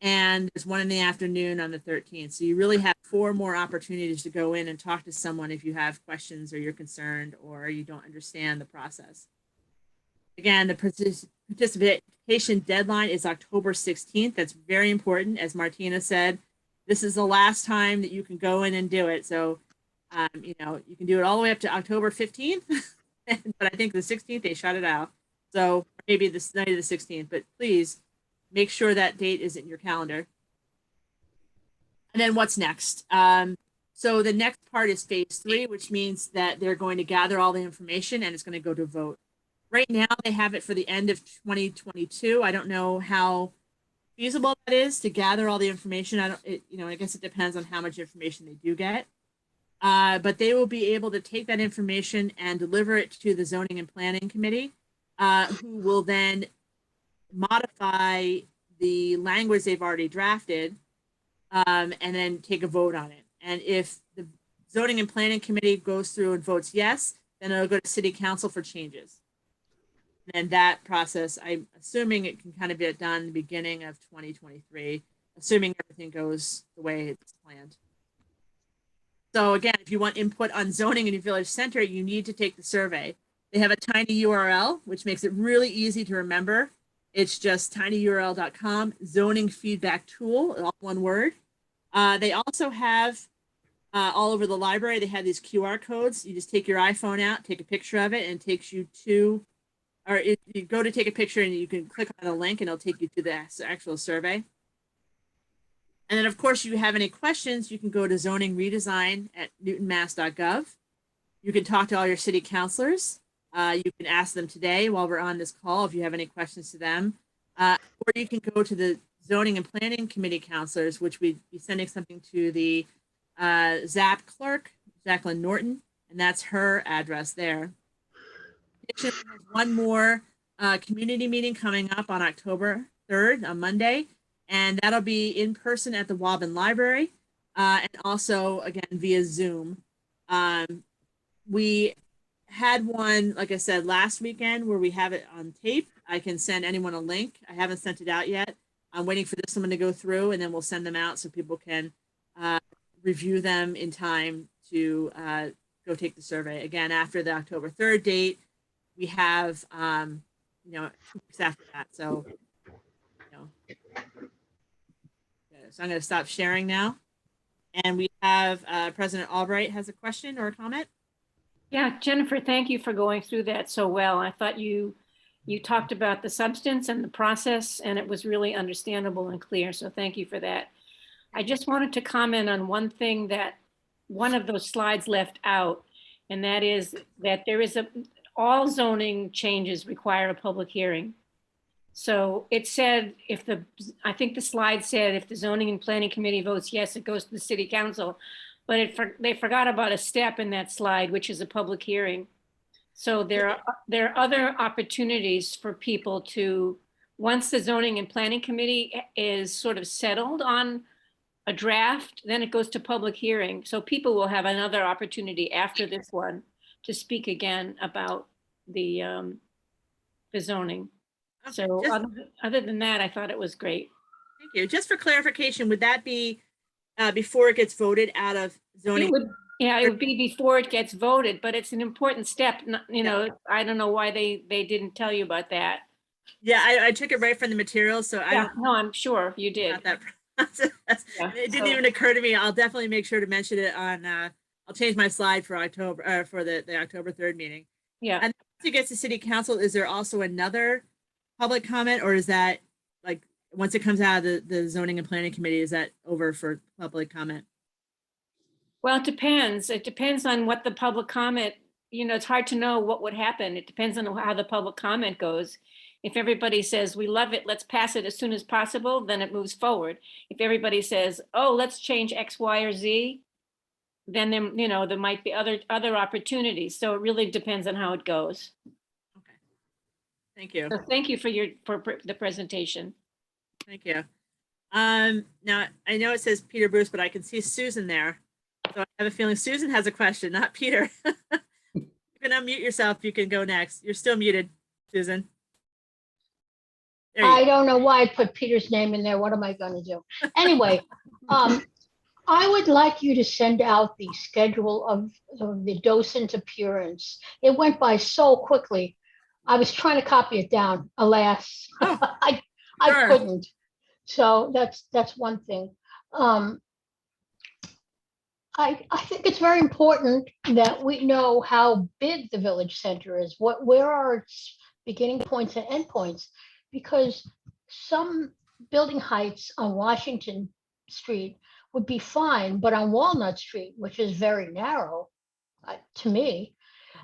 and there's one in the afternoon on the 13th. So you really have 4 more opportunities to go in and talk to someone if you have questions or you're concerned or you don't understand the process. Again, the participation deadline is October 16th. That's very important. As Martina said, this is the last time that you can go in and do it. So, you know, you can do it all the way up to October 15th, but I think the 16th, they shut it out. So maybe this night of the 16th, but please make sure that date is in your calendar. And then what's next? So the next part is phase 3, which means that they're going to gather all the information and it's going to go to vote. Right now, they have it for the end of 2022. I don't know how feasible that is to gather all the information. I guess it depends on how much information they do get. But they will be able to take that information and deliver it to the Zoning and Planning Committee, who will then modify the language they've already drafted, and then take a vote on it. And if the Zoning and Planning Committee goes through and votes yes, then it'll go to City Council for changes. And that process, I'm assuming it can kind of get done in the beginning of 2023, assuming everything goes the way it's planned. So again, if you want input on zoning in your village center, you need to take the survey. They have a tiny URL, which makes it really easy to remember. It's just tinyurl.com, zoning feedback tool, all one word. They also have all over the library, they have these QR codes. You just take your iPhone out, take a picture of it, and it takes you to, you go to take a picture and you can click on the link and it'll take you to the actual survey. And then of course, if you have any questions, you can go to zoning redesign at newtonmass.gov. You can talk to all your city councilors. You can ask them today while we're on this call if you have any questions to them. Or you can go to the Zoning and Planning Committee councilors, which we'd be sending something to the ZAP clerk, Jacqueline Norton, and that's her address there. There's one more community meeting coming up on October 3rd, on Monday, and that'll be in person at the Woburn Library, and also, again, via Zoom. We had one, like I said, last weekend where we have it on tape. I can send anyone a link. I haven't sent it out yet. I'm waiting for this one to go through, and then we'll send them out so people can review them in time to go take the survey. Again, after the October 3rd date, we have, 2 weeks after that. So, so I'm going to stop sharing now. And we have President Albright has a question or a comment. Yeah, Jennifer, thank you for going through that so well. I thought you talked about the substance and the process, and it was really understandable and clear. So thank you for that. I just wanted to comment on one thing that one of those slides left out, and that is that all zoning changes require a public hearing. So it said, I think the slide said, if the Zoning and Planning Committee votes yes, it goes to the City Council. But they forgot about a step in that slide, which is a public hearing. So there are other opportunities for people to, once the Zoning and Planning Committee is sort of settled on a draft, then it goes to public hearing. So people will have another opportunity after this one to speak again about the zoning. So other than that, I thought it was great. Thank you. Just for clarification, would that be before it gets voted out of zoning? It would be before it gets voted, but it's an important step. I don't know why they didn't tell you about that. Yeah, I took it right from the materials, so I'm sure you did. That process. It didn't even occur to me. I'll definitely make sure to mention it on. I'll change my slide for October for the October 3rd meeting. Yeah. And once it gets to City Council, is there also another public comment, or is that like once it comes out of the Zoning and Planning Committee, is that over for public comment? Well, it depends. It depends on what the public comment, it's hard to know what would happen. It depends on how the public comment goes. If everybody says, we love it, let's pass it as soon as possible, then it moves forward. If everybody says, oh, let's change X, Y, or Z, then there might be other opportunities. So it really depends on how it goes. Okay. Thank you. So thank you for the presentation. Thank you. Now I know it says Peter Bruce, but I can see Susan there. So I have a feeling Susan has a question, not Peter. You can unmute yourself. You can go next. You're still muted, Susan. I don't know why I put Peter's name in there. What am I going to do? Anyway, I would like you to send out the schedule of the docent appearance. It went by so quickly. I was trying to copy it down. Alas, I couldn't. So that's one thing. I think it's very important that we know how big the village center is, where are its beginning points and end points, because some building heights on Washington Street would be fine, but on Walnut Street, which is very narrow, to me,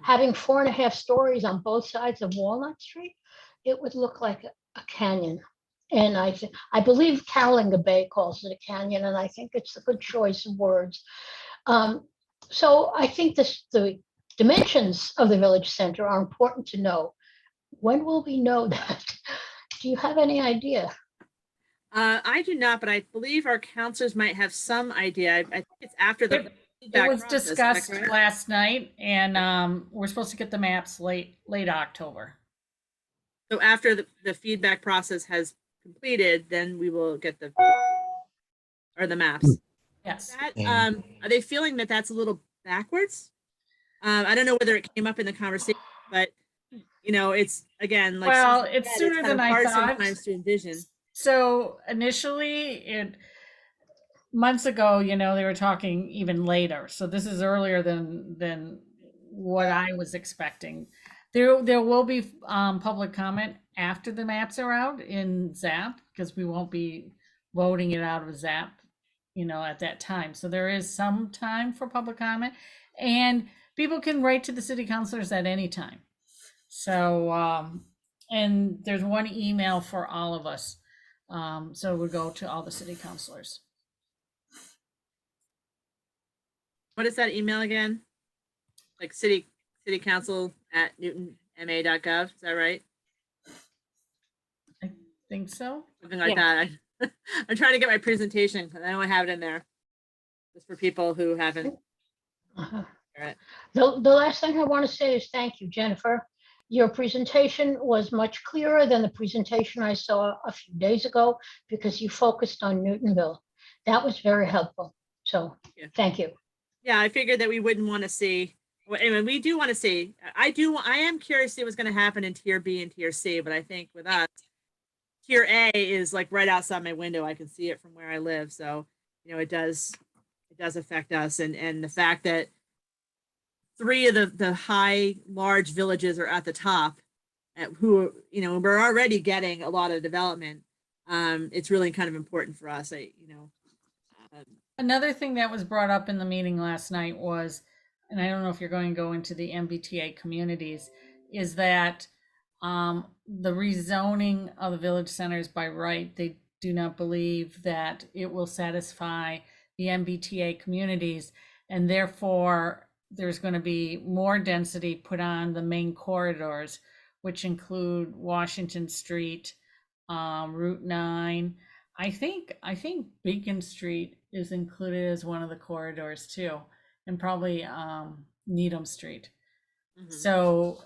having 4.5 stories on both sides of Walnut Street, it would look like a canyon. And I believe Carolinga Bay calls it a canyon, and I think it's a good choice of words. So I think the dimensions of the village center are important to know. When will we know that? Do you have any idea? I do not, but I believe our counselors might have some idea. I think it's after the It feedback was process, is that discussed correct? last night, and we're supposed to get the maps late October. So after the feedback process has completed, then we will get the maps. Yes. Are they feeling that that's a little backwards? I don't know whether it came up in the conversation, but it's again like Well, Susan it's said, sooner kind than of I hard thought. sometimes to envision. So initially, months ago, they were talking even later. So this is earlier than what I was expecting. There will be public comment after the maps are out in ZAP, because we won't be voting it out of ZAP, at that time. So there is some time for public comment, and people can write to the city councilors at any time. So and there's one email for all of us. So it would go to all the city councilors. What is that email again? Like city council at newtonma.gov. Is that right? I think so. Something like that. I'm trying to get my presentation. I know I have it in there. Just for people who haven't. Uh-huh. All right. The last thing I want to say is thank you, Jennifer. Your presentation was much clearer than the presentation I saw a few days ago because you focused on Newtonville. That was very helpful. So thank you. Yeah, I figured that we wouldn't want to see. Well, anyway, we do want to see. I am curious to see what's going to happen in Tier B and Tier C, but I think with us, Tier A is like right outside my window. I can see it from where I live, so it does affect us, and the fact that 3 of the large villages are at the top, who we're already getting a lot of development. It's really kind of important for us. Another thing that was brought up in the meeting last night was, and I don't know if you're going to go into the MBTA communities, is that the rezoning of the village centers by right, they do not believe that it will satisfy the MBTA communities, and therefore there's going to be more density put on the main corridors, which include Washington Street, Route 9. I think Beacon Street is included as one of the corridors too, and probably Needham Street. Mm-hmm. So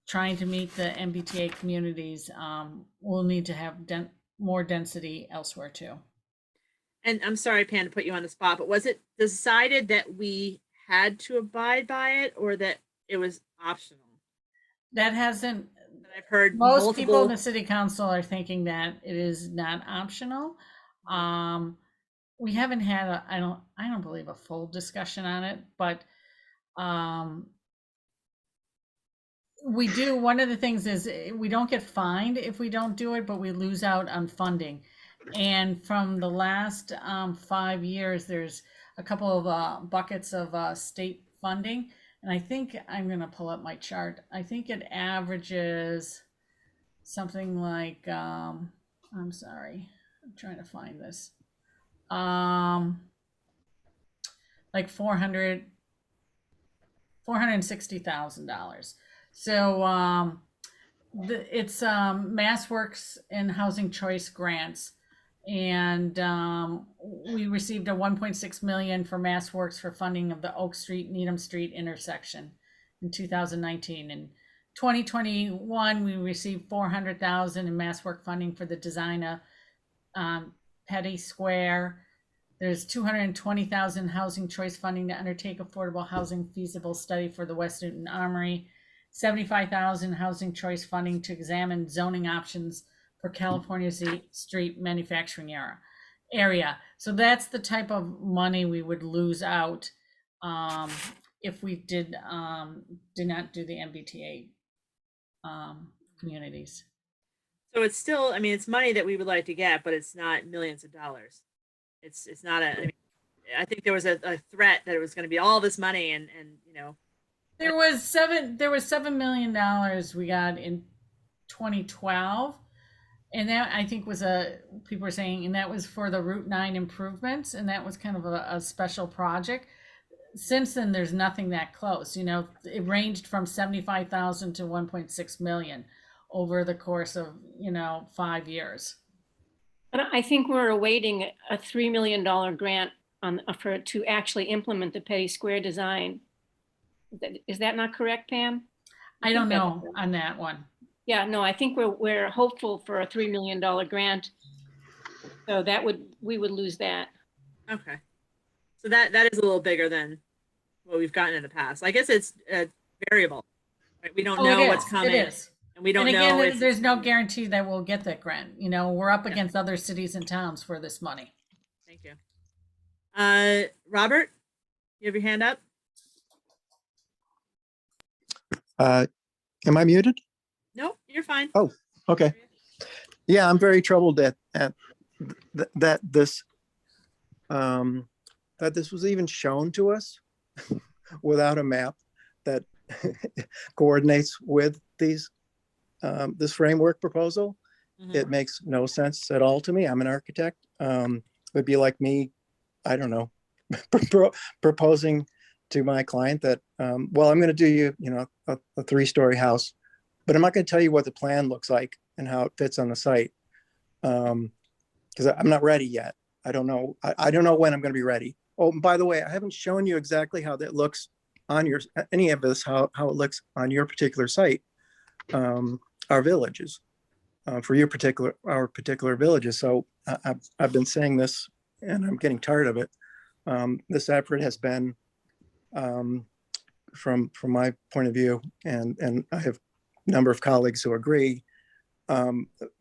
trying to meet the MBTA communities, we'll need to have more density elsewhere too. And I'm sorry, Pam, to put you on the spot, but was it decided that we had to abide by it, or that it was optional? That hasn't. I've heard most people in the city council are thinking that it is not optional. We haven't had I don't believe a full discussion on it, but we do. One of the things is we don't get fined if we don't do it, but we lose out on funding. And from the last 5 years, there's a couple of buckets of state funding. And I think I'm going to pull up my chart. I think it averages something like, I'm sorry, I'm trying to find this. Like $460,000. So it's MassWorks and Housing Choice grants. And we received a 1.6 million for MassWorks for funding of the Oak Street, Needham Street intersection in 2019. In 2021, we received 400,000 in MassWorks funding for the design of Petty Square. There's 220,000 housing choice funding to undertake affordable housing feasible study for the West Newton Armory. 75,000 housing choice funding to examine zoning options for California Street manufacturing area. So that's the type of money we would lose out if we did not do the MBTA communities. So it's still, I mean, it's money that we would like to get, but it's not millions of dollars. It's not a, I mean, I think there was a threat that it was going to be all this money and, you know, There was $7 million we got in 2012. And that I think was people were saying, and that was for the Route 9 improvements. And that was kind of a special project. Since then, there's nothing that close. You know, it ranged from 75,000 to 1.6 million over the course of, 5 years. And I think we're awaiting a $3 million grant to actually implement the Petty Square design. Is that not correct, Pam? I don't know on that one. Yeah, no, I think we're hopeful for a $3 million grant. So we would lose that. okay. So that is a little bigger than what we've gotten in the past. I guess it's variable, right? We don't know what's coming. It is. And we don't And again, know if there's no guarantee that we'll get that grant. You know, we're up against other cities and towns for this money. Thank you. Robert, you have your hand up? Am I muted? No, you're fine. Oh, okay. Yeah, I'm very troubled that this was even shown to us without a map that coordinates with this framework proposal. Mhm. It makes no sense at all to me. I'm an architect. It would be like me, I don't know, proposing to my client that, well, I'm going to do you, a 3-story house, but I'm not going to tell you what the plan looks like and how it fits on the site, because I'm not ready yet. I don't know. I don't know when I'm going to be ready. Oh, and by the way, I haven't shown you exactly how that looks on any of this, how it looks on your particular site, our villages, for our particular villages. So I've been saying this, and I'm getting tired of it. This effort has been, from my point of view, and I have a number of colleagues who agree,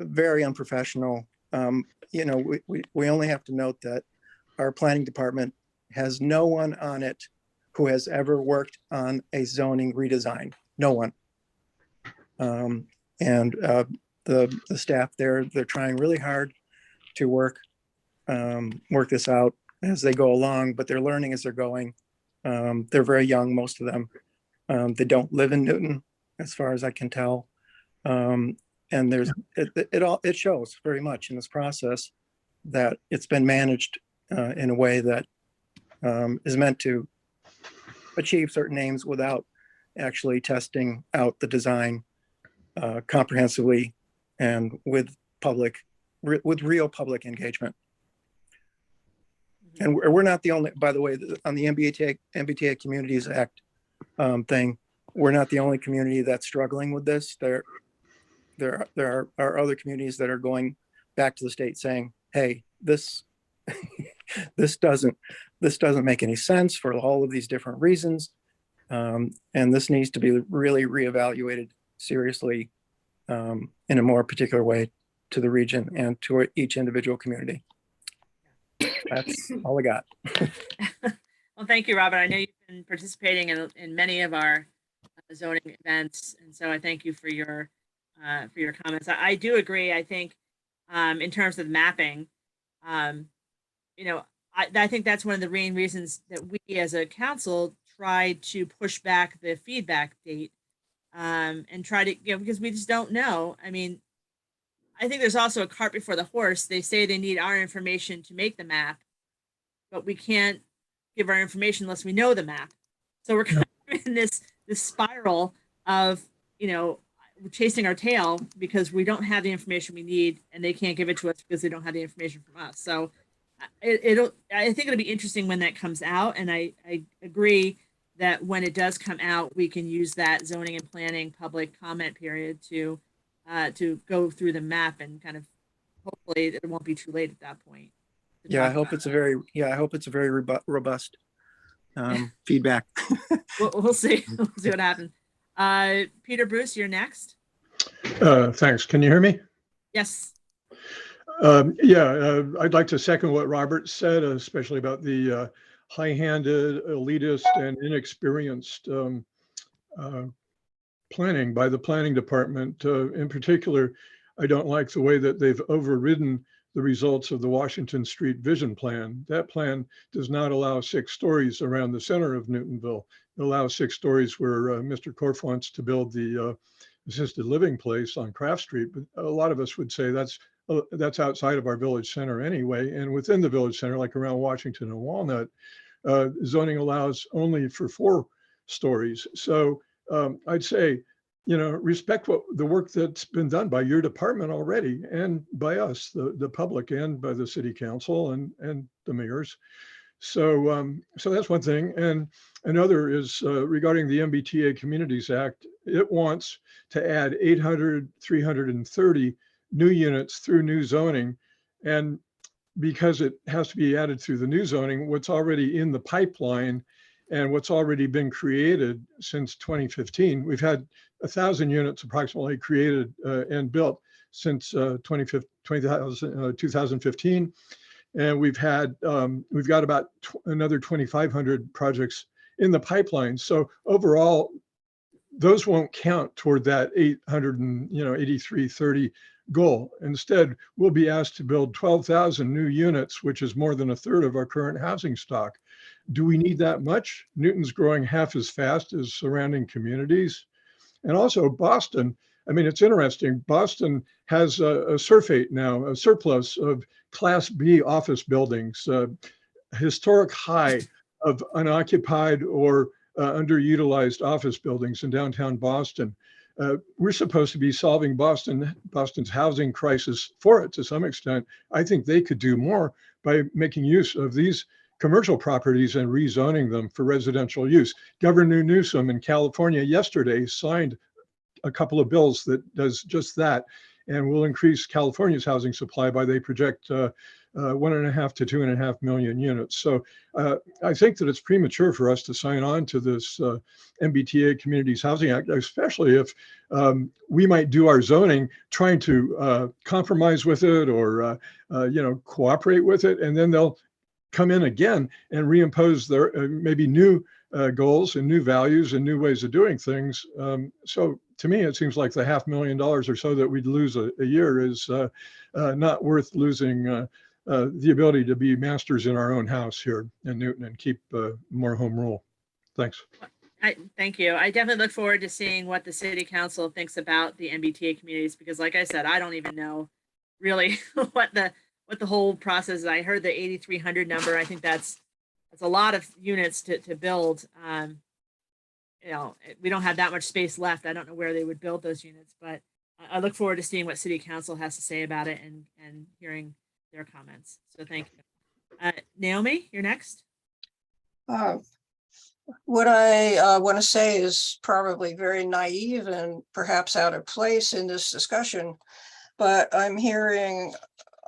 very unprofessional. We only have to note that our planning department has no one on it who has ever worked on a zoning redesign. No one. And the staff there, they're trying really hard to work this out as they go along, but they're learning as they're going. They're very young, most of them. They don't live in Newton, as far as I can tell. And it shows very much in this process that it's been managed in a way that is meant to achieve certain aims without actually testing out the design comprehensively and with real public engagement. And we're not the only, by the way, on the MBTA Communities Act thing, we're not the only community that's struggling with this. There are other communities that are going back to the state saying, hey, this doesn't make any sense for all of these different reasons. And this needs to be really reevaluated seriously in a more particular way to the region and to each individual community. That's all I got. Well, thank you, Robert. I know you've been participating in many of our zoning events, and so I thank you for your comments. I do agree. I think in terms of mapping, I think that's one of the main reasons that we as a council tried to push back the feedback date and try to, because we just don't know. I mean, I think there's also a cart before the horse. They say they need our information to make the map, but we can't give our information unless we know the map. So we're kind of in this spiral of, chasing our tail because we don't have the information we need and they can't give it to us because they don't have the information from us. So I think it'll be interesting when that comes out. And I agree that when it does come out, we can use that zoning and planning public comment period to go through the map and kind of, hopefully it won't be too late at that point. Yeah, I hope it's a very robust feedback. We'll see. We'll see what happens. Peter Bruce, you're next. Thanks. Can you hear me? Yes. I'd like to second what Robert said, especially about the high-handed, elitist, and inexperienced planning by the planning department. In particular, I don't like the way that they've overridden the results of the Washington Street Vision Plan. That plan does not allow 6 stories around the center of Newtonville. It allows 6 stories where Mr. Korf wants to build the assisted living place on Craft Street. But a lot of us would say that's outside of our village center anyway. And within the village center, like around Washington and Walnut, zoning allows only for 4 stories. So I'd say, respect the work that's been done by your department already and by us, the public, and by the city council and the mayors. So that's one thing. And another is regarding the MBTA Communities Act. It wants to add 330 new units through new zoning. And because it has to be added through the new zoning, what's already in the pipeline and what's already been created since 2015, we've had 1,000 units approximately created and built since 2015. And we've got about another 2,500 projects in the pipeline. So overall, those won't count toward that 8330 goal. Instead, we'll be asked to build 12,000 new units, which is more than 1/3 of our current housing stock. Do we need that much? Newton's growing half as fast as surrounding communities. And also Boston, I mean, it's interesting. Boston has a surfeit now, a surplus of Class B office buildings, historic high of unoccupied or underutilized office buildings in downtown Boston. We're supposed to be solving Boston's housing crisis for it to some extent. I think they could do more by making use of these commercial properties and rezoning them for residential use. Governor Newsom in California yesterday signed a couple of bills that does just that and will increase California's housing supply by, they project, 1.5 to 2.5 million units. So I think that it's premature for us to sign on to this MBTA Communities Housing Act, especially if we might do our zoning trying to compromise with it or cooperate with it, and then they'll come in again and reimpose their maybe new goals and new values and new ways of doing things. So to me, it seems like the $500,000 or so that we'd lose a year is not worth losing the ability to be masters in our own house here in Newton and keep more home rule. Thanks. Thank you. I definitely look forward to seeing what the city council thinks about the MBTA communities, because like I said, I don't even know really what the whole process is. I heard the 8,300 number. I think that's a lot of units to build. We don't have that much space left. I don't know where they would build those units, but I look forward to seeing what city council has to say about it and hearing their comments. So thank you. Naomi, you're next. What I want to say is probably very naive and perhaps out of place in this discussion, but I'm hearing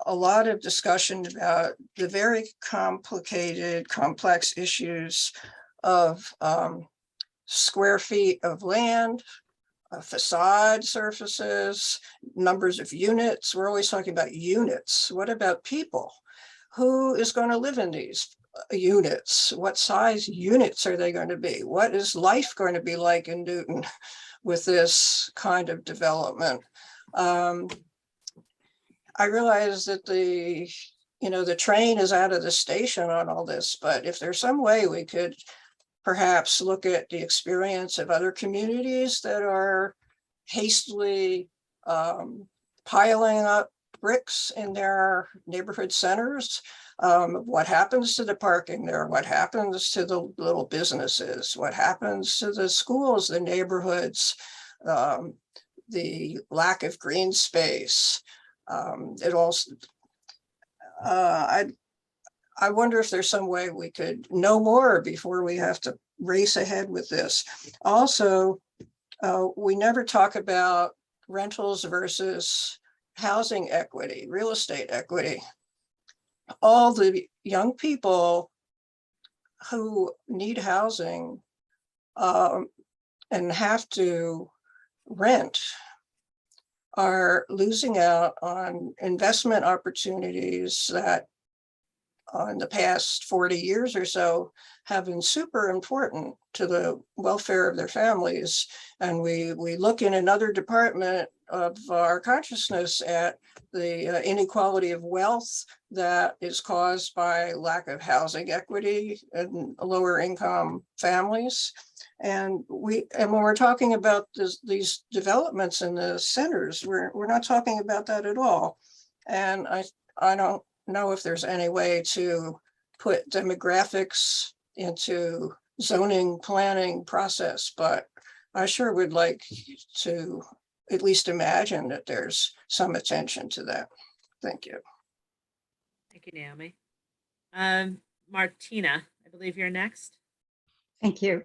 a lot of discussion about the very complicated, complex issues of square feet of land, facade surfaces, numbers of units. We're always talking about units. What about people? Who is going to live in these units? What size units are they going to be? What is life going to be like in Newton with this kind of development? I realize that the train is out of the station on all this, but if there's some way we could perhaps look at the experience of other communities that are hastily piling up bricks in their neighborhood centers, what happens to the parking there, what happens to the little businesses, what happens to the schools, the neighborhoods, the lack of green space. It also, I wonder if there's some way we could know more before we have to race ahead with this. Also, we never talk about rentals versus housing equity, real estate equity. All the young people who need housing and have to rent are losing out on investment opportunities that in the past 40 years or so have been super important to the welfare of their families. And we look in another department of our consciousness at the inequality of wealth that is caused by lack of housing equity in lower income families. And when we're talking about these developments in the centers, we're not talking about that at all. And I don't know if there's any way to put demographics into zoning planning process, but I sure would like to at least imagine that there's some attention to that. Thank you. Thank you, Naomi. Martina, I believe you're next. Thank you.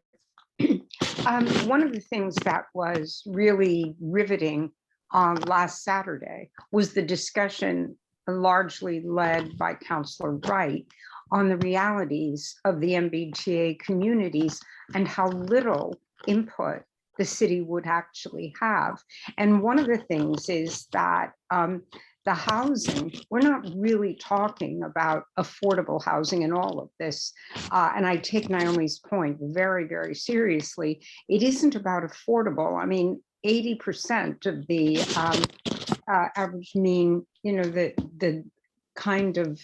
One of the things that was really riveting on last Saturday was the discussion largely led by Councillor Wright on the realities of the MBTA communities and how little input the city would actually have. And one of the things is that the housing, we're not really talking about affordable housing in all of this. And I take Naomi's point very, very seriously. It isn't about affordable. I mean, 80% of the average mean, the kind of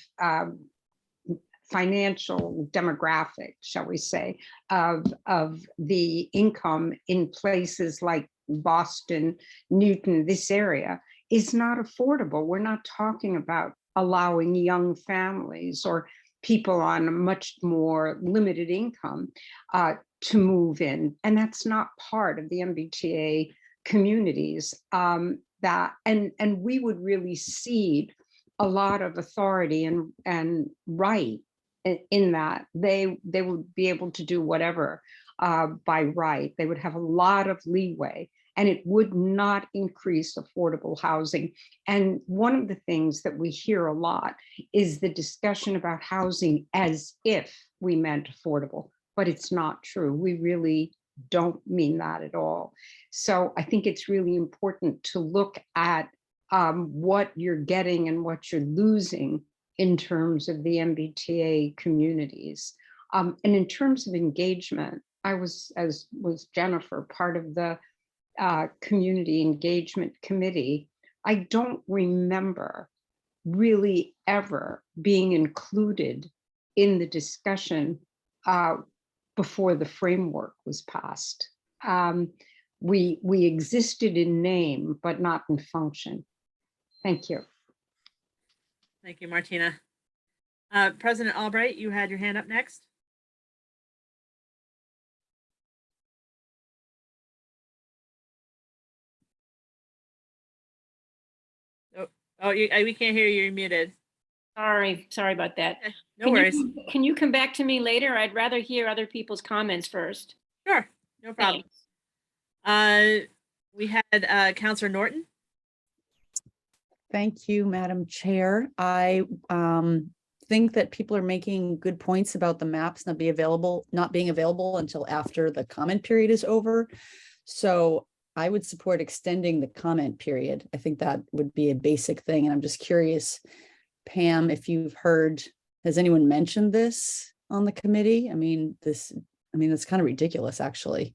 financial demographic, shall we say, of the income in places like Boston, Newton, this area is not affordable. We're not talking about allowing young families or people on a much more limited income to move in. And that's not part of the MBTA communities and we would really cede a lot of authority and right in that they would be able to do whatever by right. They would have a lot of leeway and it would not increase affordable housing. And one of the things that we hear a lot is the discussion about housing as if we meant affordable, but it's not true. We really don't mean that at all. So I think it's really important to look at what you're getting and what you're losing in terms of the MBTA communities. And in terms of engagement, I was, as was Jennifer, part of the community engagement committee. I don't remember really ever being included in the discussion before the framework was passed. We existed in name, but not in function. Thank you. Thank you, Martina. President Albright, you had your hand up next. Oh, we can't hear you. You're muted. Sorry about that. Okay, no worries. Can you come back to me later? I'd rather hear other people's comments first. Sure, no problem. We had Councillor Norton. Thank you, Madam Chair. I think that people are making good points about the maps not being available until after the comment period is over. So I would support extending the comment period. I think that would be a basic thing. And I'm just curious, Pam, if you've heard, has anyone mentioned this on the committee? I mean, that's kind of ridiculous, actually.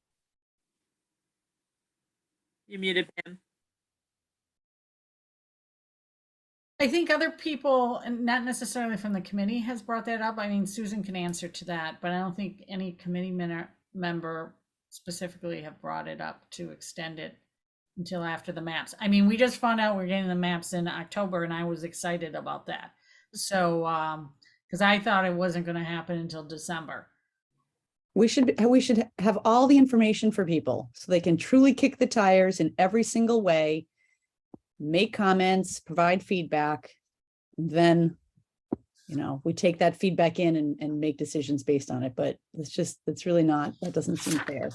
You muted, Pam. I think other people, and not necessarily from the committee, has brought that up. I mean, Susan can answer to that, but I don't think any committee member specifically have brought it up to extend it until after the maps. I mean, we just found out we're getting the maps in October and I was excited about that. So, because I thought it wasn't going to happen until December. We should have all the information for people so they can truly kick the tires in every single way, make comments, provide feedback. Then, we take that feedback in and make decisions based on it. But that doesn't seem fair.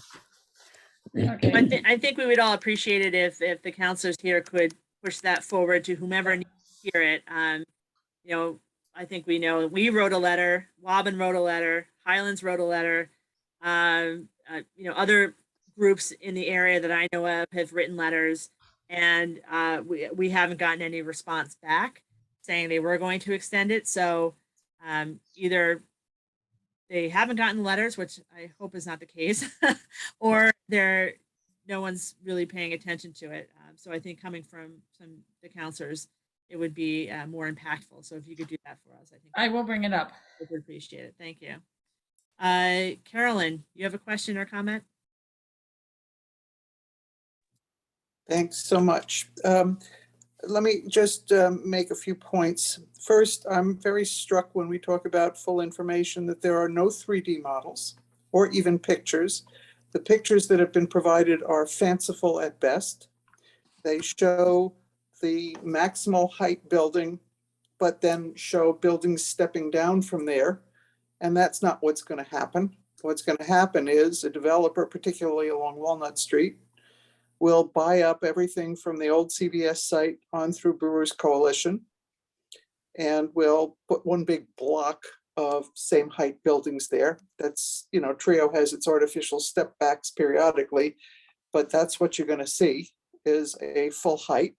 Okay. I think we would all appreciate it if the councilors here could push that forward to whomever needs to hear it. I think we wrote a letter, Wobbin wrote a letter, Highlands wrote a letter. Other groups in the area that I know of have written letters, and we haven't gotten any response back saying they were going to extend it. So either they haven't gotten letters, which I hope is not the case, or no one's really paying attention to it. So I think coming from the counselors, it would be more impactful. So if you could do that for us, I think I will bring it up. I would appreciate it. Thank you. Carolyn, you have a question or comment? Thanks so much. Let me just make a few points. First, I'm very struck when we talk about full information that there are no 3D models or even pictures. The pictures that have been provided are fanciful at best. They show the maximal height building, but then show buildings stepping down from there. And that's not what's going to happen. What's going to happen is a developer, particularly along Walnut Street, will buy up everything from the old CVS site on through Brewers Coalition, and will put one big block of same height buildings there. That's, you know, Trio has its artificial step backs periodically, but that's what you're going to see is a full height.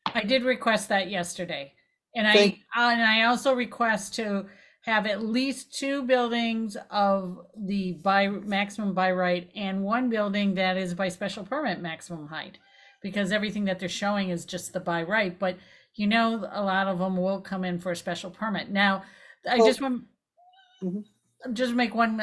I did request that yesterday. And Thank- I also request to have at least 2 buildings of the maximum by right and 1 building that is by special permit maximum height, because everything that they're showing is just the by right, but you know, a lot of them will come in for a special permit. Now, I Well- just want just make one,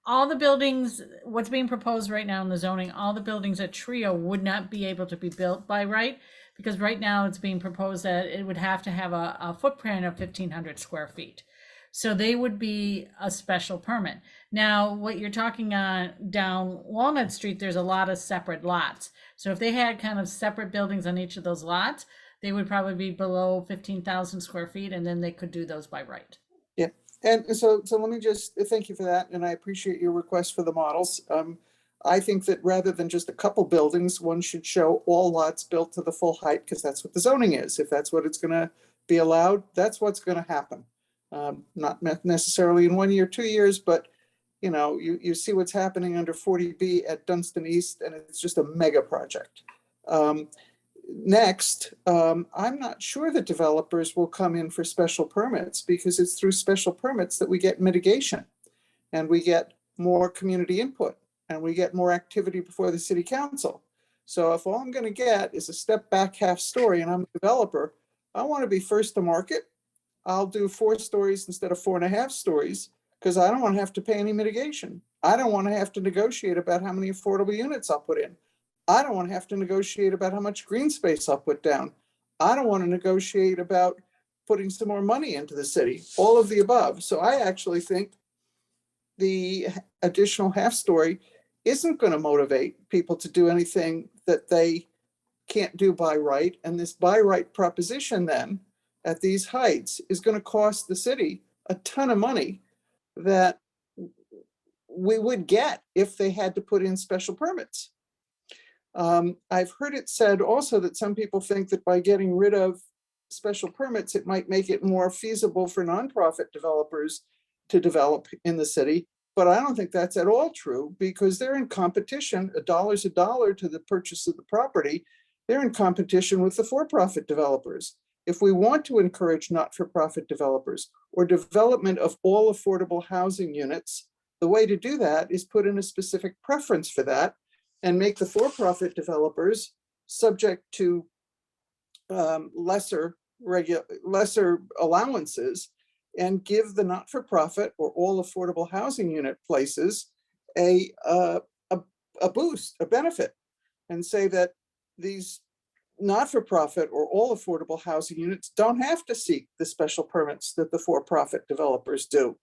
all the buildings, what's being proposed right now in the zoning, all the buildings at Trio would not be able to be built by right, because right now it's being proposed that it would have to have a footprint of 1,500 square feet. So they would be a special permit. Now, what you're talking on down Walnut Street, there's a lot of separate lots. So if they had kind of separate buildings on each of those lots, they would probably be below 15,000 square feet, and then they could do those by right. Yeah, and so let me just thank you for that, and I appreciate your request for the models. I think that rather than just a couple buildings, one should show all lots built to the full height, because that's what the zoning is. If that's what it's going to be allowed, that's what's going to happen. Not necessarily in 1 year, 2 years, but you know, you see what's happening under 40B at Dunstan East, and it's just a mega project. Next, I'm not sure that developers will come in for special permits, because it's through special permits that we get mitigation, and we get more community input, and we get more activity before the city council. So if all I'm going to get is a step back half story and I'm a developer, I want to be first to market. I'll do 4 stories instead of 4.5 stories, because I don't want to have to pay any mitigation. I don't want to have to negotiate about how many affordable units I'll put in. I don't want to have to negotiate about how much green space I'll put down. I don't want to negotiate about putting some more money into the city, all of the above. So I actually think the additional half story isn't going to motivate people to do anything that they can't do by right. And this by right proposition then at these heights is going to cost the city a ton of money that we would get if they had to put in special permits. I've heard it said also that some people think that by getting rid of special permits, it might make it more feasible for nonprofit developers to develop in the city. But I don't think that's at all true, because they're in competition. A dollar's a dollar to the purchase of the property. They're in competition with the for-profit developers. If we want to encourage not-for-profit developers or development of all affordable housing units, the way to do that is put in a specific preference for that and make the for-profit developers subject to lesser allowances, and give the not-for-profit or all affordable housing unit places a boost, a benefit, and say that these not-for-profit or all affordable housing units don't have to seek the special permits that the for-profit developers do.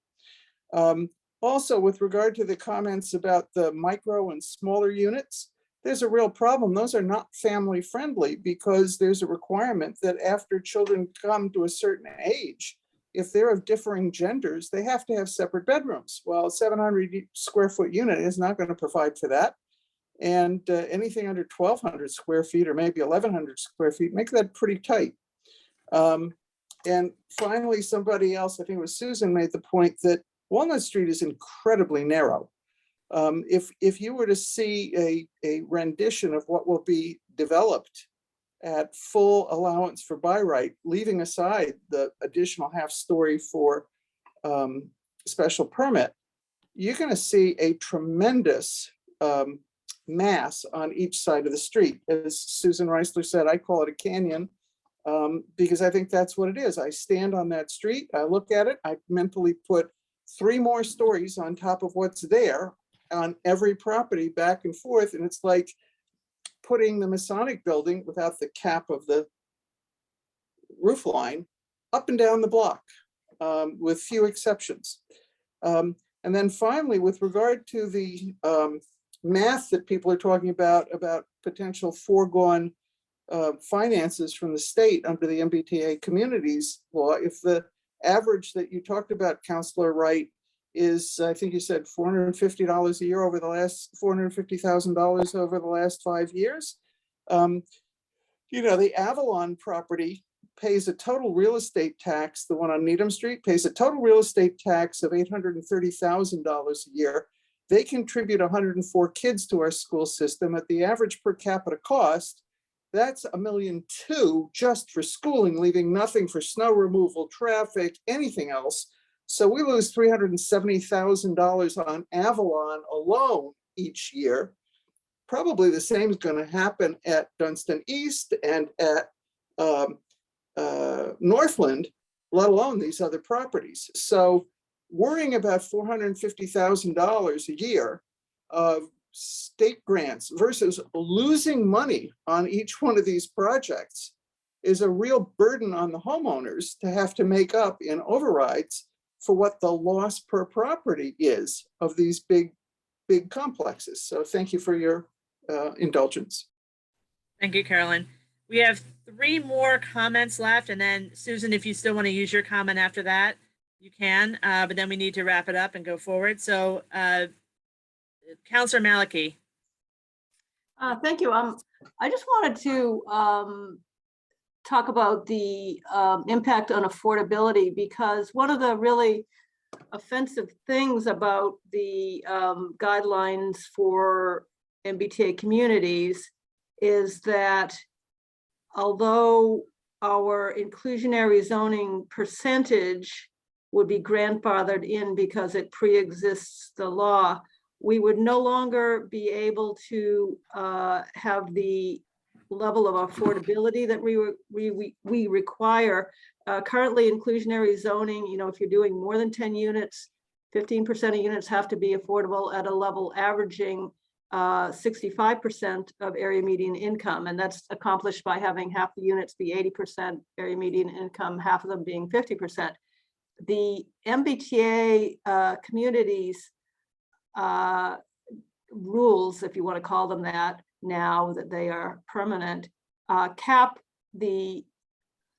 Also, with regard to the comments about the micro and smaller units, there's a real problem. Those are not family friendly, because there's a requirement that after children come to a certain age, if they're of differing genders, they have to have separate bedrooms. Well, a 700 square foot unit is not going to provide for that. And anything under 1,200 square feet or maybe 1,100 square feet, make that pretty tight. And finally, somebody else, I think it was Susan, made the point that Walnut Street is incredibly narrow. If you were to see a rendition of what will be developed at full allowance for by right, leaving aside the additional half story for special permit, you're going to see a tremendous mass on each side of the street. As Susan Reisler said, I call it a canyon, because I think that's what it is. I stand on that street, I look at it, I mentally put 3 more stories on top of what's there on every property back and forth. And it's like putting the Masonic building without the cap of the roof line up and down the block, with few exceptions. And then finally, with regard to the math that people are talking about potential foregone finances from the state under the MBTA communities law, if the average that you talked about, Councilor Wright, is, I think you said $450 a year over the last, $450,000 over the last 5 years. The Avalon property pays a total real estate tax, the one on Needham Street pays a total real estate tax of $830,000 a year. They contribute 104 kids to our school system. At the average per capita cost, that's $1.2 million just for schooling, leaving nothing for snow removal, traffic, anything else. So we lose $370,000 on Avalon alone each year. Probably the same is going to happen at Dunstan East and at Northland, let alone these other properties. So worrying about $450,000 a year of state grants versus losing money on each one of these projects is a real burden on the homeowners to have to make up in overrides for what the loss per property is of these big complexes. So thank you for your indulgence. Thank you, Carolyn. We have 3 more comments left, and then Susan, if you still want to use your comment after that, you can, but then we need to wrap it up and go forward. So Councilor Maliki. Thank you. I just wanted to talk about the impact on affordability, because one of the really offensive things about the guidelines for MBTA communities is that although our inclusionary zoning percentage would be grandfathered in because it pre-exists the law, we would no longer be able to have the level of affordability that we require. Currently, inclusionary zoning, if you're doing more than 10 units, 15% of units have to be affordable at a level averaging 65% of area median income. And that's accomplished by having half the units be 80% area median income, half of them being 50%. The MBTA communities rules, if you want to call them that, now that they are permanent, cap the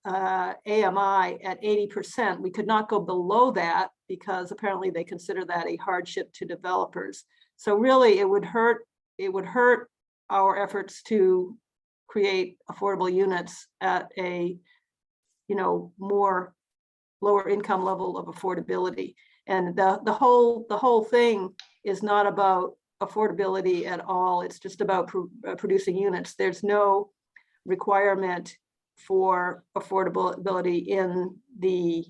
AMI at 80%. We could not go below that because apparently they consider that a hardship to developers. So really it would hurt our efforts to create affordable units at a more lower income level of affordability. And the whole thing is not about affordability at all. It's just about producing units. There's no requirement for affordability in the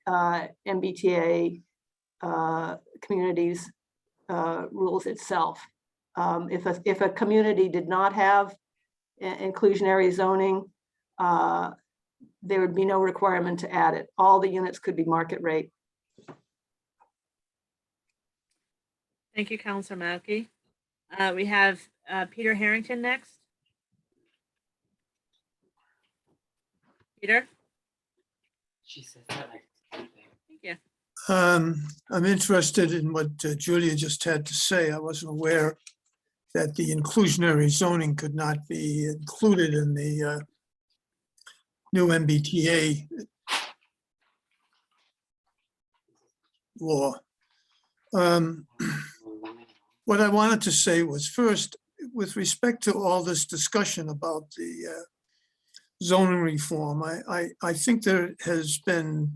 MBTA communities rules itself. If a community did not have inclusionary zoning, there would be no requirement to add it. All the units could be market rate. Thank you, Councilor Malki. We have Peter Harrington next. Peter? Thank you. I'm interested in what Julia just had to say. I wasn't aware that the inclusionary zoning could not be included in the new MBTA law. What I wanted to say was, first, with respect to all this discussion about the zoning reform, I think there has been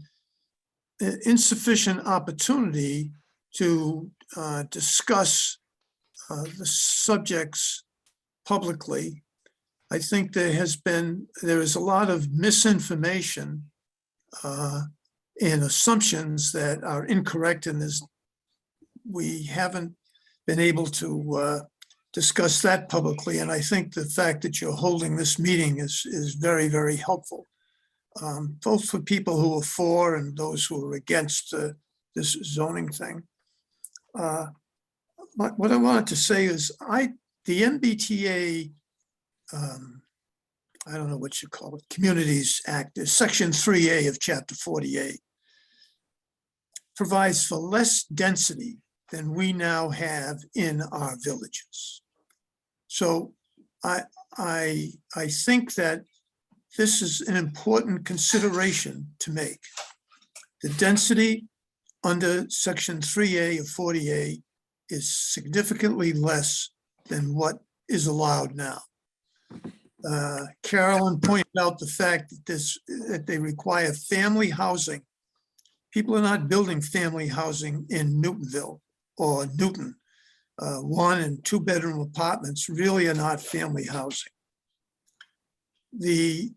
insufficient opportunity to discuss the subjects publicly. I think there is a lot of misinformation and assumptions that are incorrect in this. We haven't been able to discuss that publicly. And I think the fact that you're holding this meeting is very, very helpful. Both for people who are for and those who are against this zoning thing. What I wanted to say is the MBTA, I don't know what you call it, Communities Act, is Section 3A of Chapter 48, provides for less density than we now have in our villages. So I think that this is an important consideration to make. The density under Section 3A of 40A is significantly less than what is allowed now. Carolyn pointed out the fact that they require family housing. People are not building family housing in Newtonville or Newton. 1 and 2 bedroom apartments really are not family housing. The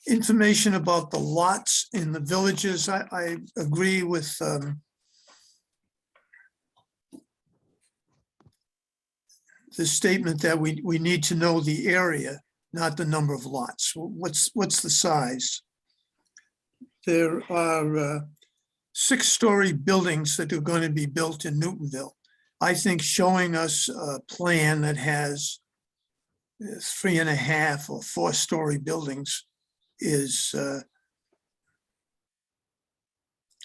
information about the lots in the villages, I agree with the statement that we need to know the area, not the number of lots. What's the size? There are 6-story buildings that are going to be built in Newtonville. I think showing us a plan that has 3.5 or 4-story buildings is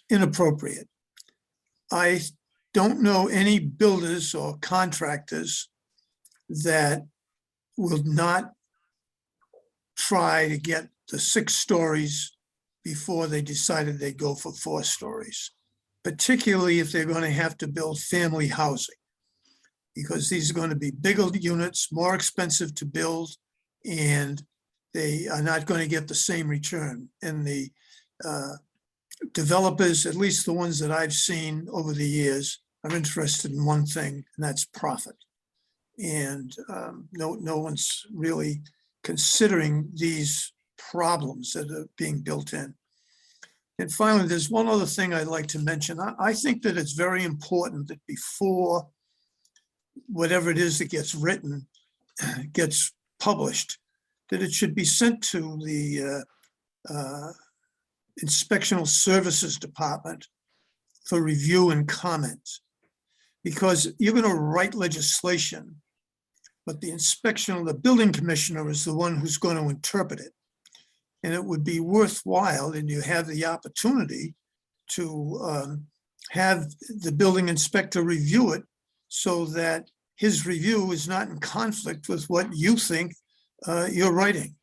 inappropriate. I don't know any builders or contractors that will not try to get the 6 stories before they decided they'd go for 4 stories, particularly if they're going to have to build family housing, because these are going to be bigger units, more expensive to build, and they are not going to get the same return. And the developers, at least the ones that I've seen over the years, are interested in one thing, and that's profit. And no one's really considering these problems that are being built in. And finally, there's one other thing I'd like to mention. I think that it's very important that before whatever it is that gets written gets published, that it should be sent to the Inspectional Services Department for review and comment. Because you're going to write legislation, but the building commissioner is the one who's going to interpret it. And it would be worthwhile, and you have the opportunity to have the building inspector review it so that his review is not in conflict with what you think you're writing.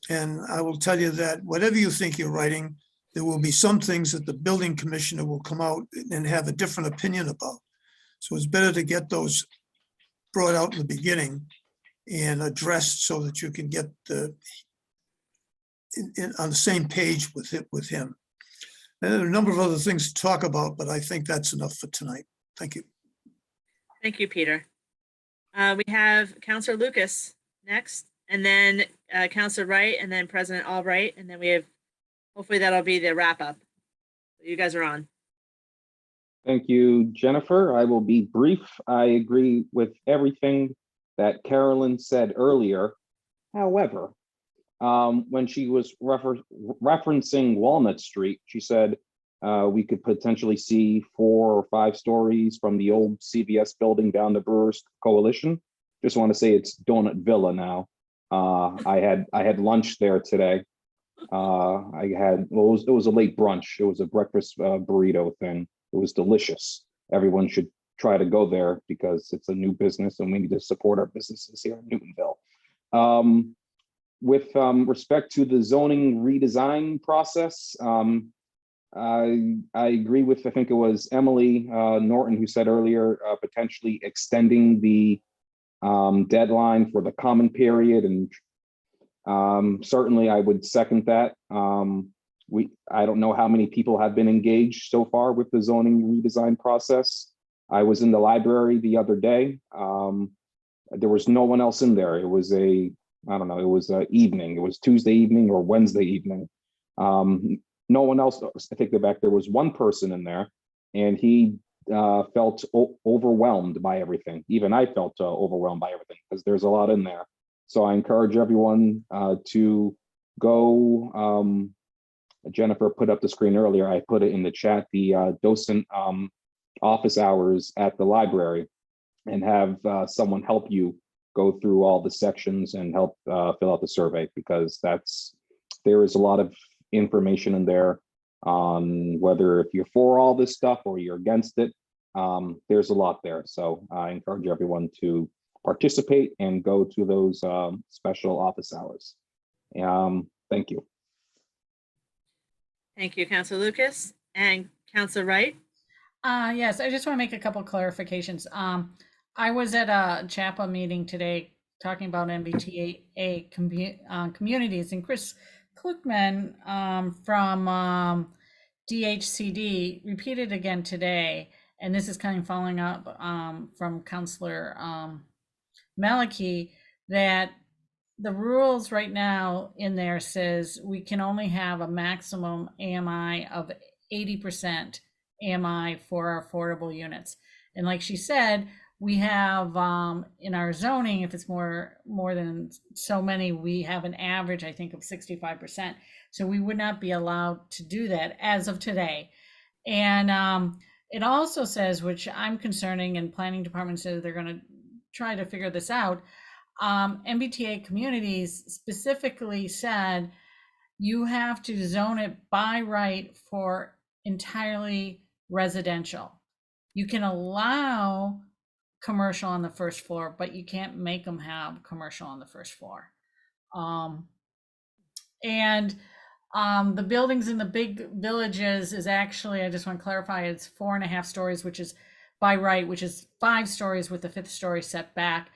And I will tell you that whatever you think you're writing, there will be some things that the building commissioner will come out and have a different opinion about. So it's better to get those brought out in the beginning and addressed so that you can get on the same page with him. And there are a number of other things to talk about, but I think that's enough for tonight. Thank you. Thank you, Peter. We have Councilor Lucas next, and then Councilor Wright, and then President Albright, and then we have, hopefully that'll be the wrap up. You guys are on. Thank you, Jennifer. I will be brief. I agree with everything that Carolyn said earlier. However, when she was referencing Walnut Street, she said we could potentially see 4 or 5 stories from the old CVS building down the Brewers Coalition. Just want to say it's Donut Villa now. I had lunch there today. It was a late brunch. It was a breakfast burrito thing. It was delicious. Everyone should try to go there because it's a new business and we need to support our businesses here in Newtonville. With respect to the zoning redesign process, I agree with, I think it was Emily Norton who said earlier, potentially extending the deadline for the comment period, and certainly I would second that. I don't know how many people have been engaged so far with the zoning redesign process. I was in the library the other day. There was no one else in there. It was it was evening. It was Tuesday evening or Wednesday evening. No one else, I take that back. There was one person in there and he felt overwhelmed by everything. Even I felt overwhelmed by everything because there's a lot in there. So I encourage everyone to go. Jennifer put up the screen earlier. I put it in the chat, the docent office hours at the library, and have someone help you go through all the sections and help fill out the survey, because there is a lot of information in there on whether if you're for all this stuff or you're against it. There's a lot there. So I encourage everyone to participate and go to those special office hours. Thank you. Thank you, Councilor Lucas and Councilor Wright. Yes, I just want to make a couple clarifications. I was at a CHAPA meeting today talking about MBTA communities, and Chris Kluckman from DHCD repeated again today, and this is kind of following up from Councilor Maliki, that the rules right now in there says we can only have a maximum AMI of 80% AMI for our affordable units. And like she said, we have in our zoning, if it's more than so many, we have an average, I think, of 65%. So we would not be allowed to do that as of today. And it also says, which I'm concerning, and planning department says they're going to try to figure this out. MBTA communities specifically said you have to zone it by right for entirely residential. You can allow commercial on the first floor, but you can't make them have commercial on the first floor. The buildings in the big villages is actually, I just want to clarify, it's 4.5 stories, which is by right, which is 5 stories with the 5th story setback.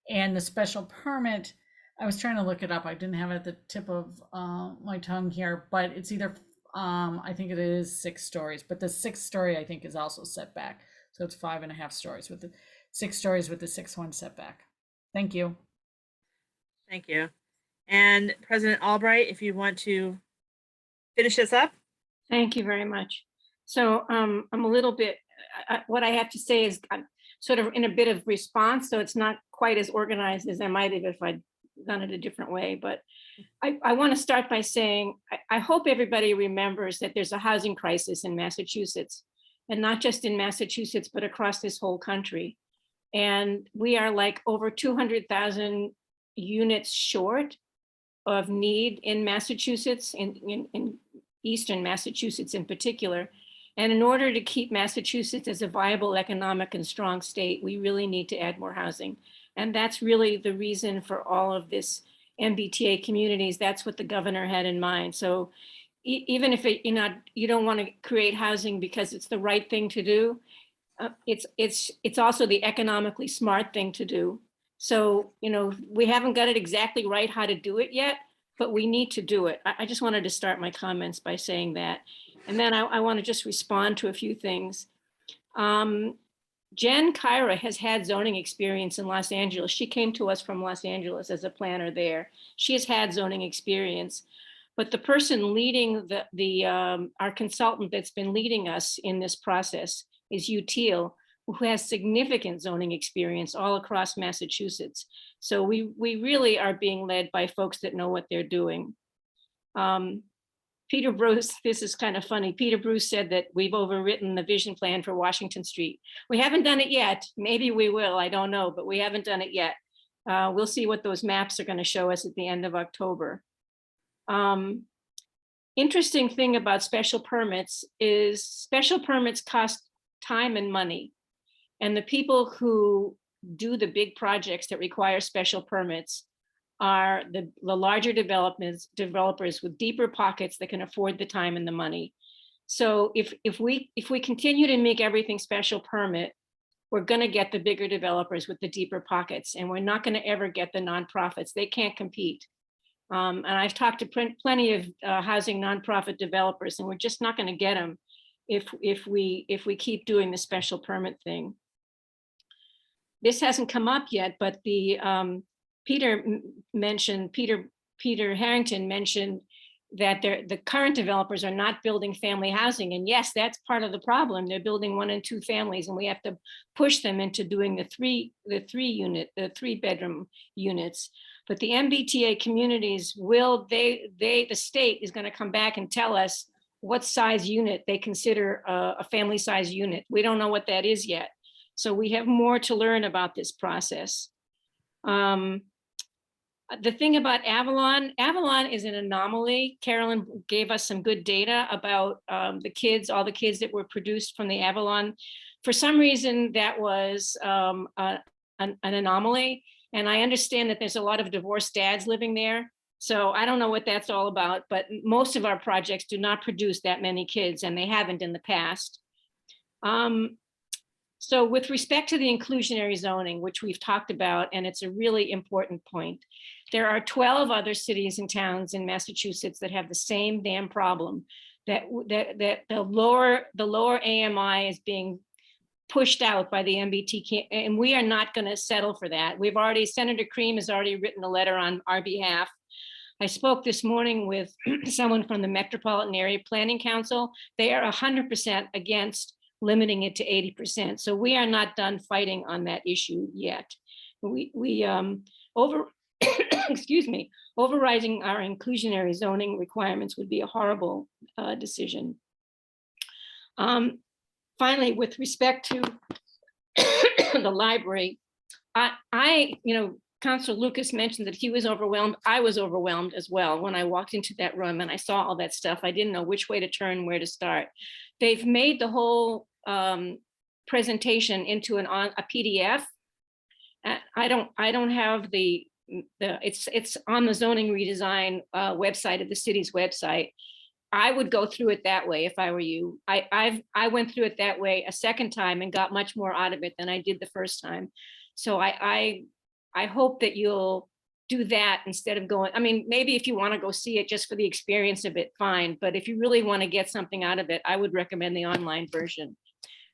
And the special permit, I was trying to look it up. I didn't have it at the tip of my tongue here, but it's either, I think it is 6 stories, but the 6th story I think is also setback. So it's 5.5 stories with the 6 stories with the 6th one setback. Thank you. Thank you. And President Albright, if you want to finish this up. Thank you very much. So I'm a little bit, what I have to say is I'm sort of in a bit of response, so it's not quite as organized as I might have if I'd done it a different way. But I want to start by saying, I hope everybody remembers that there's a housing crisis in Massachusetts, and not just in Massachusetts, but across this whole country. And we are like over 200,000 units short of need in Massachusetts, in Eastern Massachusetts in particular. And in order to keep Massachusetts as a viable economic and strong state, we really need to add more housing. And that's really the reason for all of this MBTA communities. That's what the governor had in mind. So even if you don't want to create housing because it's the right thing to do, it's also the economically smart thing to do. So, we haven't got it exactly right how to do it yet, but we need to do it. I just wanted to start my comments by saying that. And then I want to just respond to a few things. Jen Kyra has had zoning experience in Los Angeles. She came to us from Los Angeles as a planner there. She has had zoning experience, but the person leading our consultant that's been leading us in this process is Hugh Teal, who has significant zoning experience all across Massachusetts. So we really are being led by folks that know what they're doing. Peter Bruce, this is kind of funny. Peter Bruce said that we've overwritten the vision plan for Washington Street. We haven't done it yet. Maybe we will, I don't know, but we haven't done it yet. We'll see what those maps are going to show us at the end of October. Interesting thing about special permits is special permits cost time and money. And the people who do the big projects that require special permits are the larger developers with deeper pockets that can afford the time and the money. So if we continue to make everything special permit, we're going to get the bigger developers with the deeper pockets, and we're not going to ever get the nonprofits. They can't compete. And I've talked to plenty of housing nonprofit developers, and we're just not going to get them if we keep doing the special permit thing. This hasn't come up yet, but the Peter Harrington mentioned that the current developers are not building family housing. And yes, that's part of the problem. They're building 1 and 2 families, and we have to push them into doing the three bedroom units. But the MBTA communities the state is going to come back and tell us what size unit they consider a family size unit. We don't know what that is yet. So we have more to learn about this process. The thing about Avalon is an anomaly. Carolyn gave us some good data about all the kids that were produced from the Avalon. For some reason, that was an anomaly. And I understand that there's a lot of divorced dads living there. So I don't know what that's all about, but most of our projects do not produce that many kids, and they haven't in the past. So with respect to the inclusionary zoning, which we've talked about, and it's a really important point, there are 12 other cities and towns in Massachusetts that have the same damn problem, that the lower AMI is being pushed out by the MBT, and we are not going to settle for that. Senator Cream has already written a letter on our behalf. I spoke this morning with someone from the Metropolitan Area Planning Council. They are 100% against limiting it to 80%. So we are not done fighting on that issue yet. Excuse me, overriding our inclusionary zoning requirements would be a horrible decision. Finally, with respect to the library, Councilor Lucas mentioned that he was overwhelmed. I was overwhelmed as well when I walked into that room and I saw all that stuff. I didn't know which way to turn, where to start. They've made the whole presentation into a PDF. I don't have it's on the zoning redesign website of the city's website. I would go through it that way if I were you. I went through it that way a second time and got much more out of it than I did the first time. So I hope that you'll do that instead of going. I mean, maybe if you want to go see it just for the experience of it, fine. But if you really want to get something out of it, I would recommend the online version.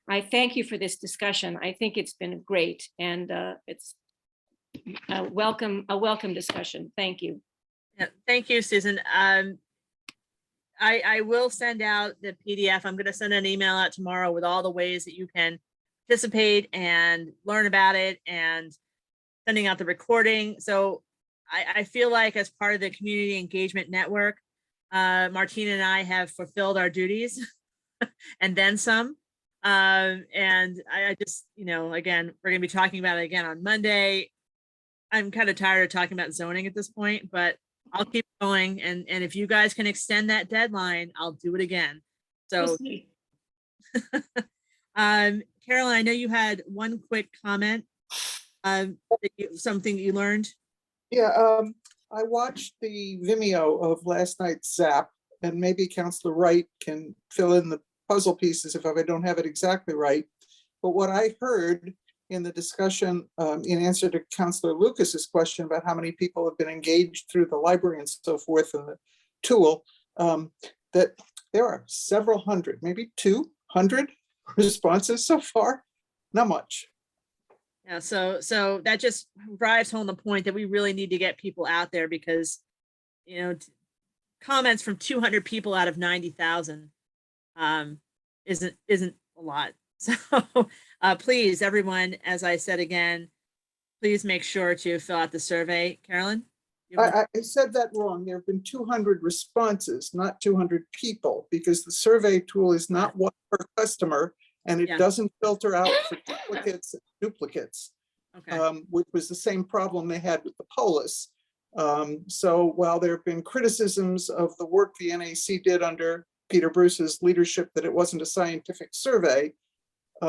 I thank you for this discussion. I think it's been great, and it's a welcome discussion. Thank you. Yeah, thank you, Susan. I will send out the PDF. I'm going to send an email out tomorrow with all the ways that you can participate and learn about it, and sending out the recording. So I feel like as part of the community engagement network, Martina and I have fulfilled our duties and then some. And I just, again, we're going to be talking about it again on Monday. I'm kind of tired of talking about zoning at this point, but I'll keep going. And if you guys can extend that deadline, I'll do it again. So, Carolyn, I know you had one quick comment. Something that you learned. Yeah, I watched the Vimeo of last night's Zap, and maybe Councilor Wright can fill in the puzzle pieces if I don't have it exactly right. But what I heard in the discussion in answer to Councilor Lucas's question about how many people have been engaged through the library and so forth and the tool, that there are several hundred, maybe 200 responses so far. Not much. Yeah, so that just drives home the point that we really need to get people out there, because comments from 200 people out of 90,000 isn't a lot. So please, everyone, as I said again, please make sure to fill out the survey. Carolyn? I said that wrong. There have been 200 responses, not 200 people, because the survey tool is not one per customer, and it doesn't filter out for duplicates, Okay. which was the same problem they had with the polis. So while there have been criticisms of the work the NAC did under Peter Bruce's leadership that it wasn't a scientific survey,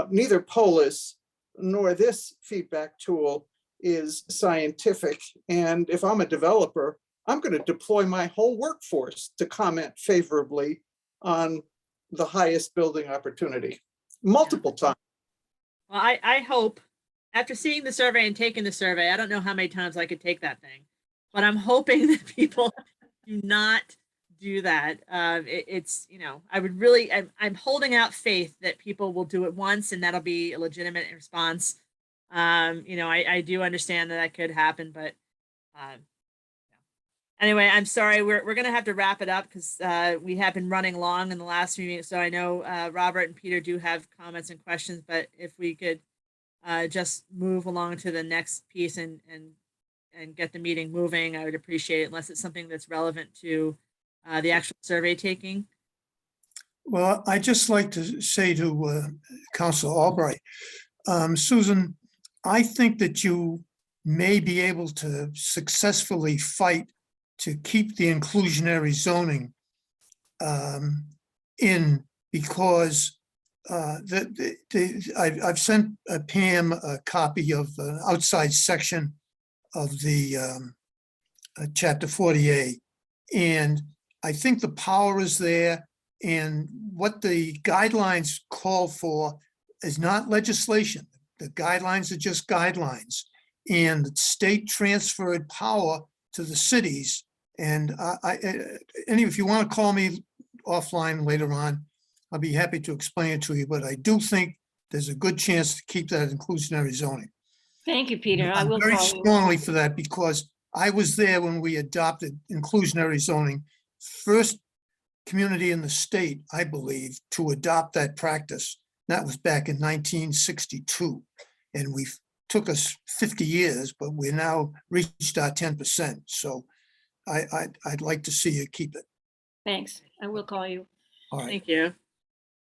neither polis nor this feedback tool is scientific. And if I'm a developer, I'm going to deploy my whole workforce to comment favorably on the highest building opportunity multiple times. Well, I hope, after seeing the survey and taking the survey, I don't know how many times I could take that thing, but I'm hoping that people do not do that. I would really, I'm holding out faith that people will do it once and that'll be a legitimate response. I do understand that could happen, but Anyway, I'm sorry, we're gonna have to wrap it up because we have been running long in the last few meetings. So I know Robert and Peter do have comments and questions, but if we could just move along to the next piece and get the meeting moving, I would appreciate it, unless it's something that's relevant to the actual survey taking. Well, I'd just like to say to Councilor Albright, Susan, I think that you may be able to successfully fight to keep the inclusionary zoning in, because I've sent Pam a copy of the outside section of the chapter 48. And I think the power is there, and what the guidelines call for is not legislation. The guidelines are just guidelines, and the state transferred power to the cities. And if you want to call me offline later on, I'll be happy to explain it to you, but I do think there's a good chance to keep that inclusionary zoning. Thank you, Peter. I I'm will very call you. strongly for that, because I was there when we adopted inclusionary zoning. First community in the state, I believe, to adopt that practice. That was back in 1962. And we took us 50 years, but we're now reached our 10%. So I'd like to see you keep it. Thanks. I will call you. All right. Thank you.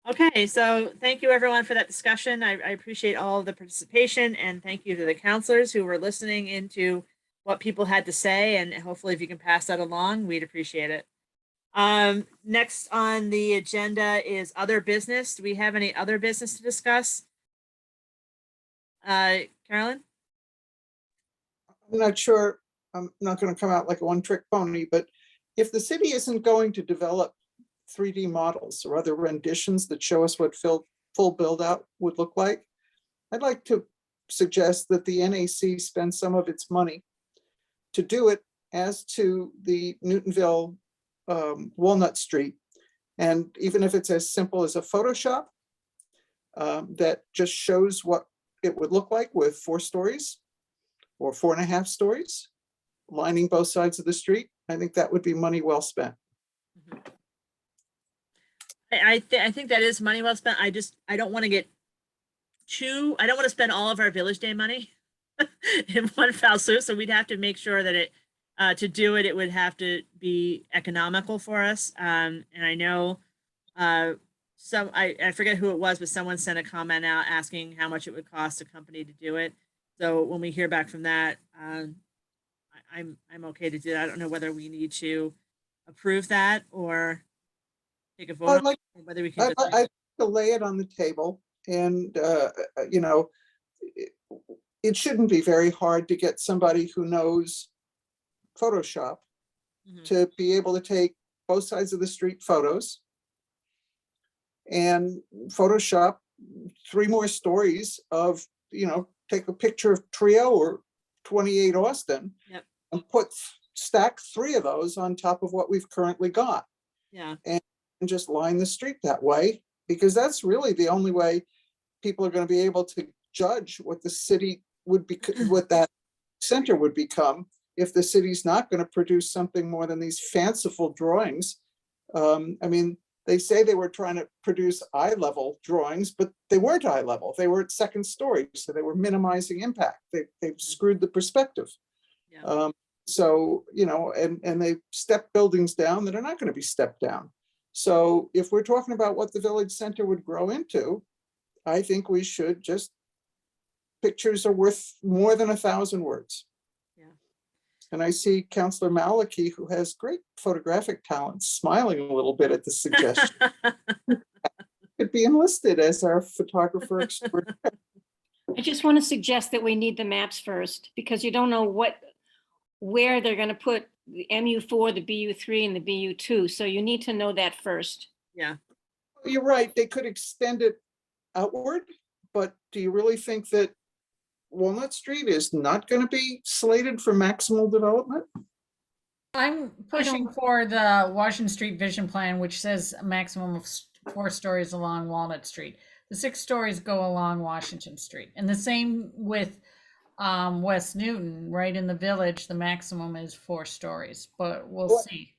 Okay, so thank you everyone for that discussion. I appreciate all of the participation, and thank you to the counselors who were listening into what people had to say, and hopefully if you can pass that along, we'd appreciate it. Next on the agenda is other business. Do we have any other business to discuss? Carolyn? I'm not sure, I'm not going to come out like a one-trick pony, but if the city isn't going to develop 3D models or other renditions that show us what full build out would look like, I'd like to suggest that the NAC spend some of its money to do it as to the Newtonville Walnut Street. And even if it's as simple as a Photoshop that just shows what it would look like with 4 stories or 4.5 stories lining both sides of the street, I think that would be money well spent. I think that is money well spent. I don't want to get I don't want to spend all of our Village Day money in one foul swoop. So we'd have to make sure that to do it, it would have to be economical for us. And I know I forget who it was, but someone sent a comment out asking how much it would cost a company to do it. So when we hear back from that, I'm okay to do that. I don't know whether we need to approve that or take a vote on it, whether we can. I'd like to lay it on the table, and you know, it shouldn't be very hard to get somebody who knows Photoshop to be able to take both sides of the street photos and Photoshop 3 more stories of, you know, take a picture of Trio or 28 Austin and stack 3 of those on top of what we've currently got. Yeah. And just line the street that way, because that's really the only way people are going to be able to judge what the city would be, what that center would become, if the city's not going to produce something more than these fanciful drawings. I mean, they say they were trying to produce eye-level drawings, but they weren't eye-level. They were at 2nd story, so they were minimizing impact. They've screwed the perspective. Yeah. So, you know, and they step buildings down that are not going to be stepped down. So if we're talking about what the village center would grow into, I think we should just, pictures are worth more than 1,000 words. Yeah. And I see Councillor Maliki, who has great photographic talent, smiling a little bit at the suggestion. Could be enlisted as our photographer expert. I just want to suggest that we need the maps first, because you don't know where they're going to put the MU4, the BU3, and the BU2. So you need to know that first. Yeah. You're right. They could extend it outward, but do you really think that Walnut Street is not going to be slated for maximal development? I'm pushing for the Washington Street Vision Plan, which says a maximum of 4 stories along Walnut Street. The 6 stories go along Washington Street. And the same with West Newton, right in the village, the maximum is 4 stories, but we'll Well, see.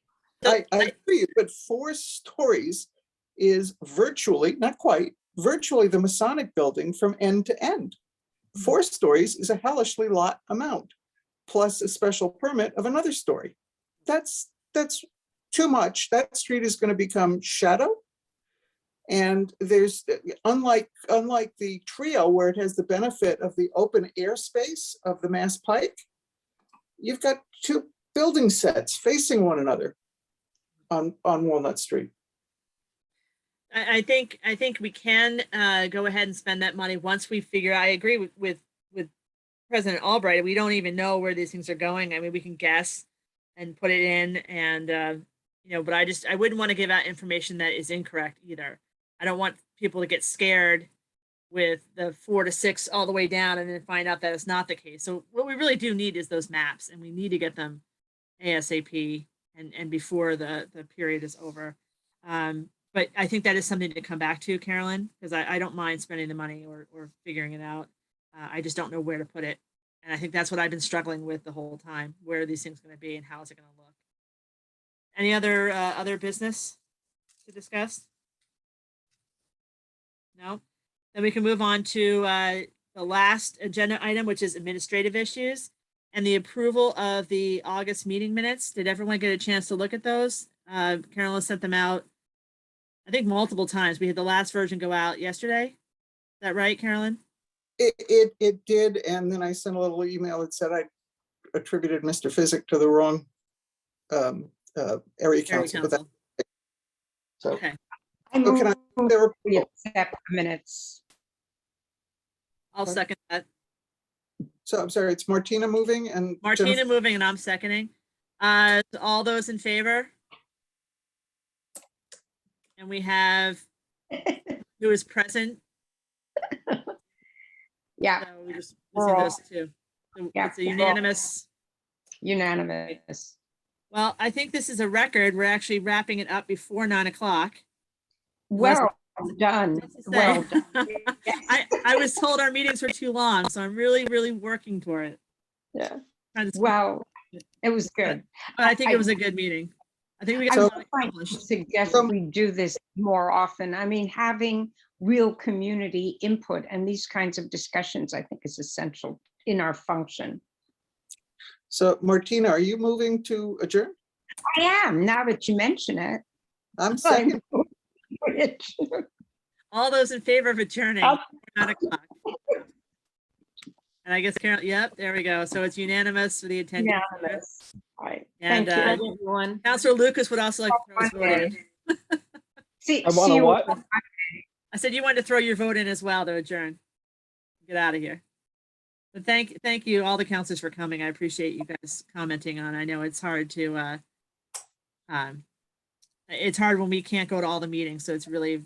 I agree, but 4 stories is virtually, not quite, virtually the Masonic building from end to end. 4 stories is a hellishly lot amount, plus a special permit of another story. That's too much. That street is going to become shadow. And there's, unlike the trio where it has the benefit of the open air space of the Mass Pike, you've got 2 building sets facing one another on Walnut Street. I think we can go ahead and spend that money once we figure. I agree with President Albright. We don't even know where these things are going. I mean, we can guess and put it in, and but I wouldn't want to give out information that is incorrect either. I don't want people to get scared with the 4 to 6 all the way down and then find out that it's not the case. So what we really do need is those maps, and we need to get them ASAP and before the period is over. But I think that is something to come back to, Carolyn, because I don't mind spending the money or figuring it out. I just don't know where to put it. And I think that's what I've been struggling with the whole time. Where are these things going to be and how is it going to look? Any other business to discuss? No? Then we can move on to the last agenda item, which is administrative issues and the approval of the August meeting minutes. Did everyone get a chance to look at those? Carolyn sent them out, I think, multiple times. We had the last version go out yesterday. Is that right, Carolyn? It did, and then I sent a little email that said I attributed Mr. Physic to the wrong area council. But so, Okay. so can I? We accept minutes. I'll second that. So I'm sorry, it's Martina moving and Martina Jennifer- moving and I'm seconding. All those in favor? And we have who is present. Yeah. So we just We're see all- those two. So Yeah, it's a we're all- unanimous. Unanimous. Well, I think this is a record. We're actually wrapping it up before 9 o'clock. Well done. Well done. I was told our meetings were too long, so I'm really, really working for it. Yeah. Trying to- Well, it was good. But I think it was a good meeting. I think we got I a would lot like accomplished. to suggest we do this more often. I mean, having real community input and these kinds of discussions, I think, is essential in our function. So Martina, are you moving to adjourn? I am, now that you mention it. I'm second. All those in favor of adjourning, Oh. 9 o'clock. And I guess Carol, yep, there we go. So it's unanimous for the attendance. Unanimous. All right. And Thank you. Everyone. Councilor Lucas would also like to throw his vote in. See, I wanna you- what? I said you wanted to throw your vote in as well to adjourn. Get out of here. But thank you, all the councilors, for coming. I appreciate you guys commenting on. I know it's hard to it's hard when we can't go to all the meetings, so it's really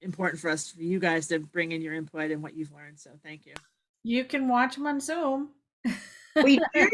important for us, for you guys, to bring in your input and what you've learned. So thank you. You can watch them on Zoom. We do.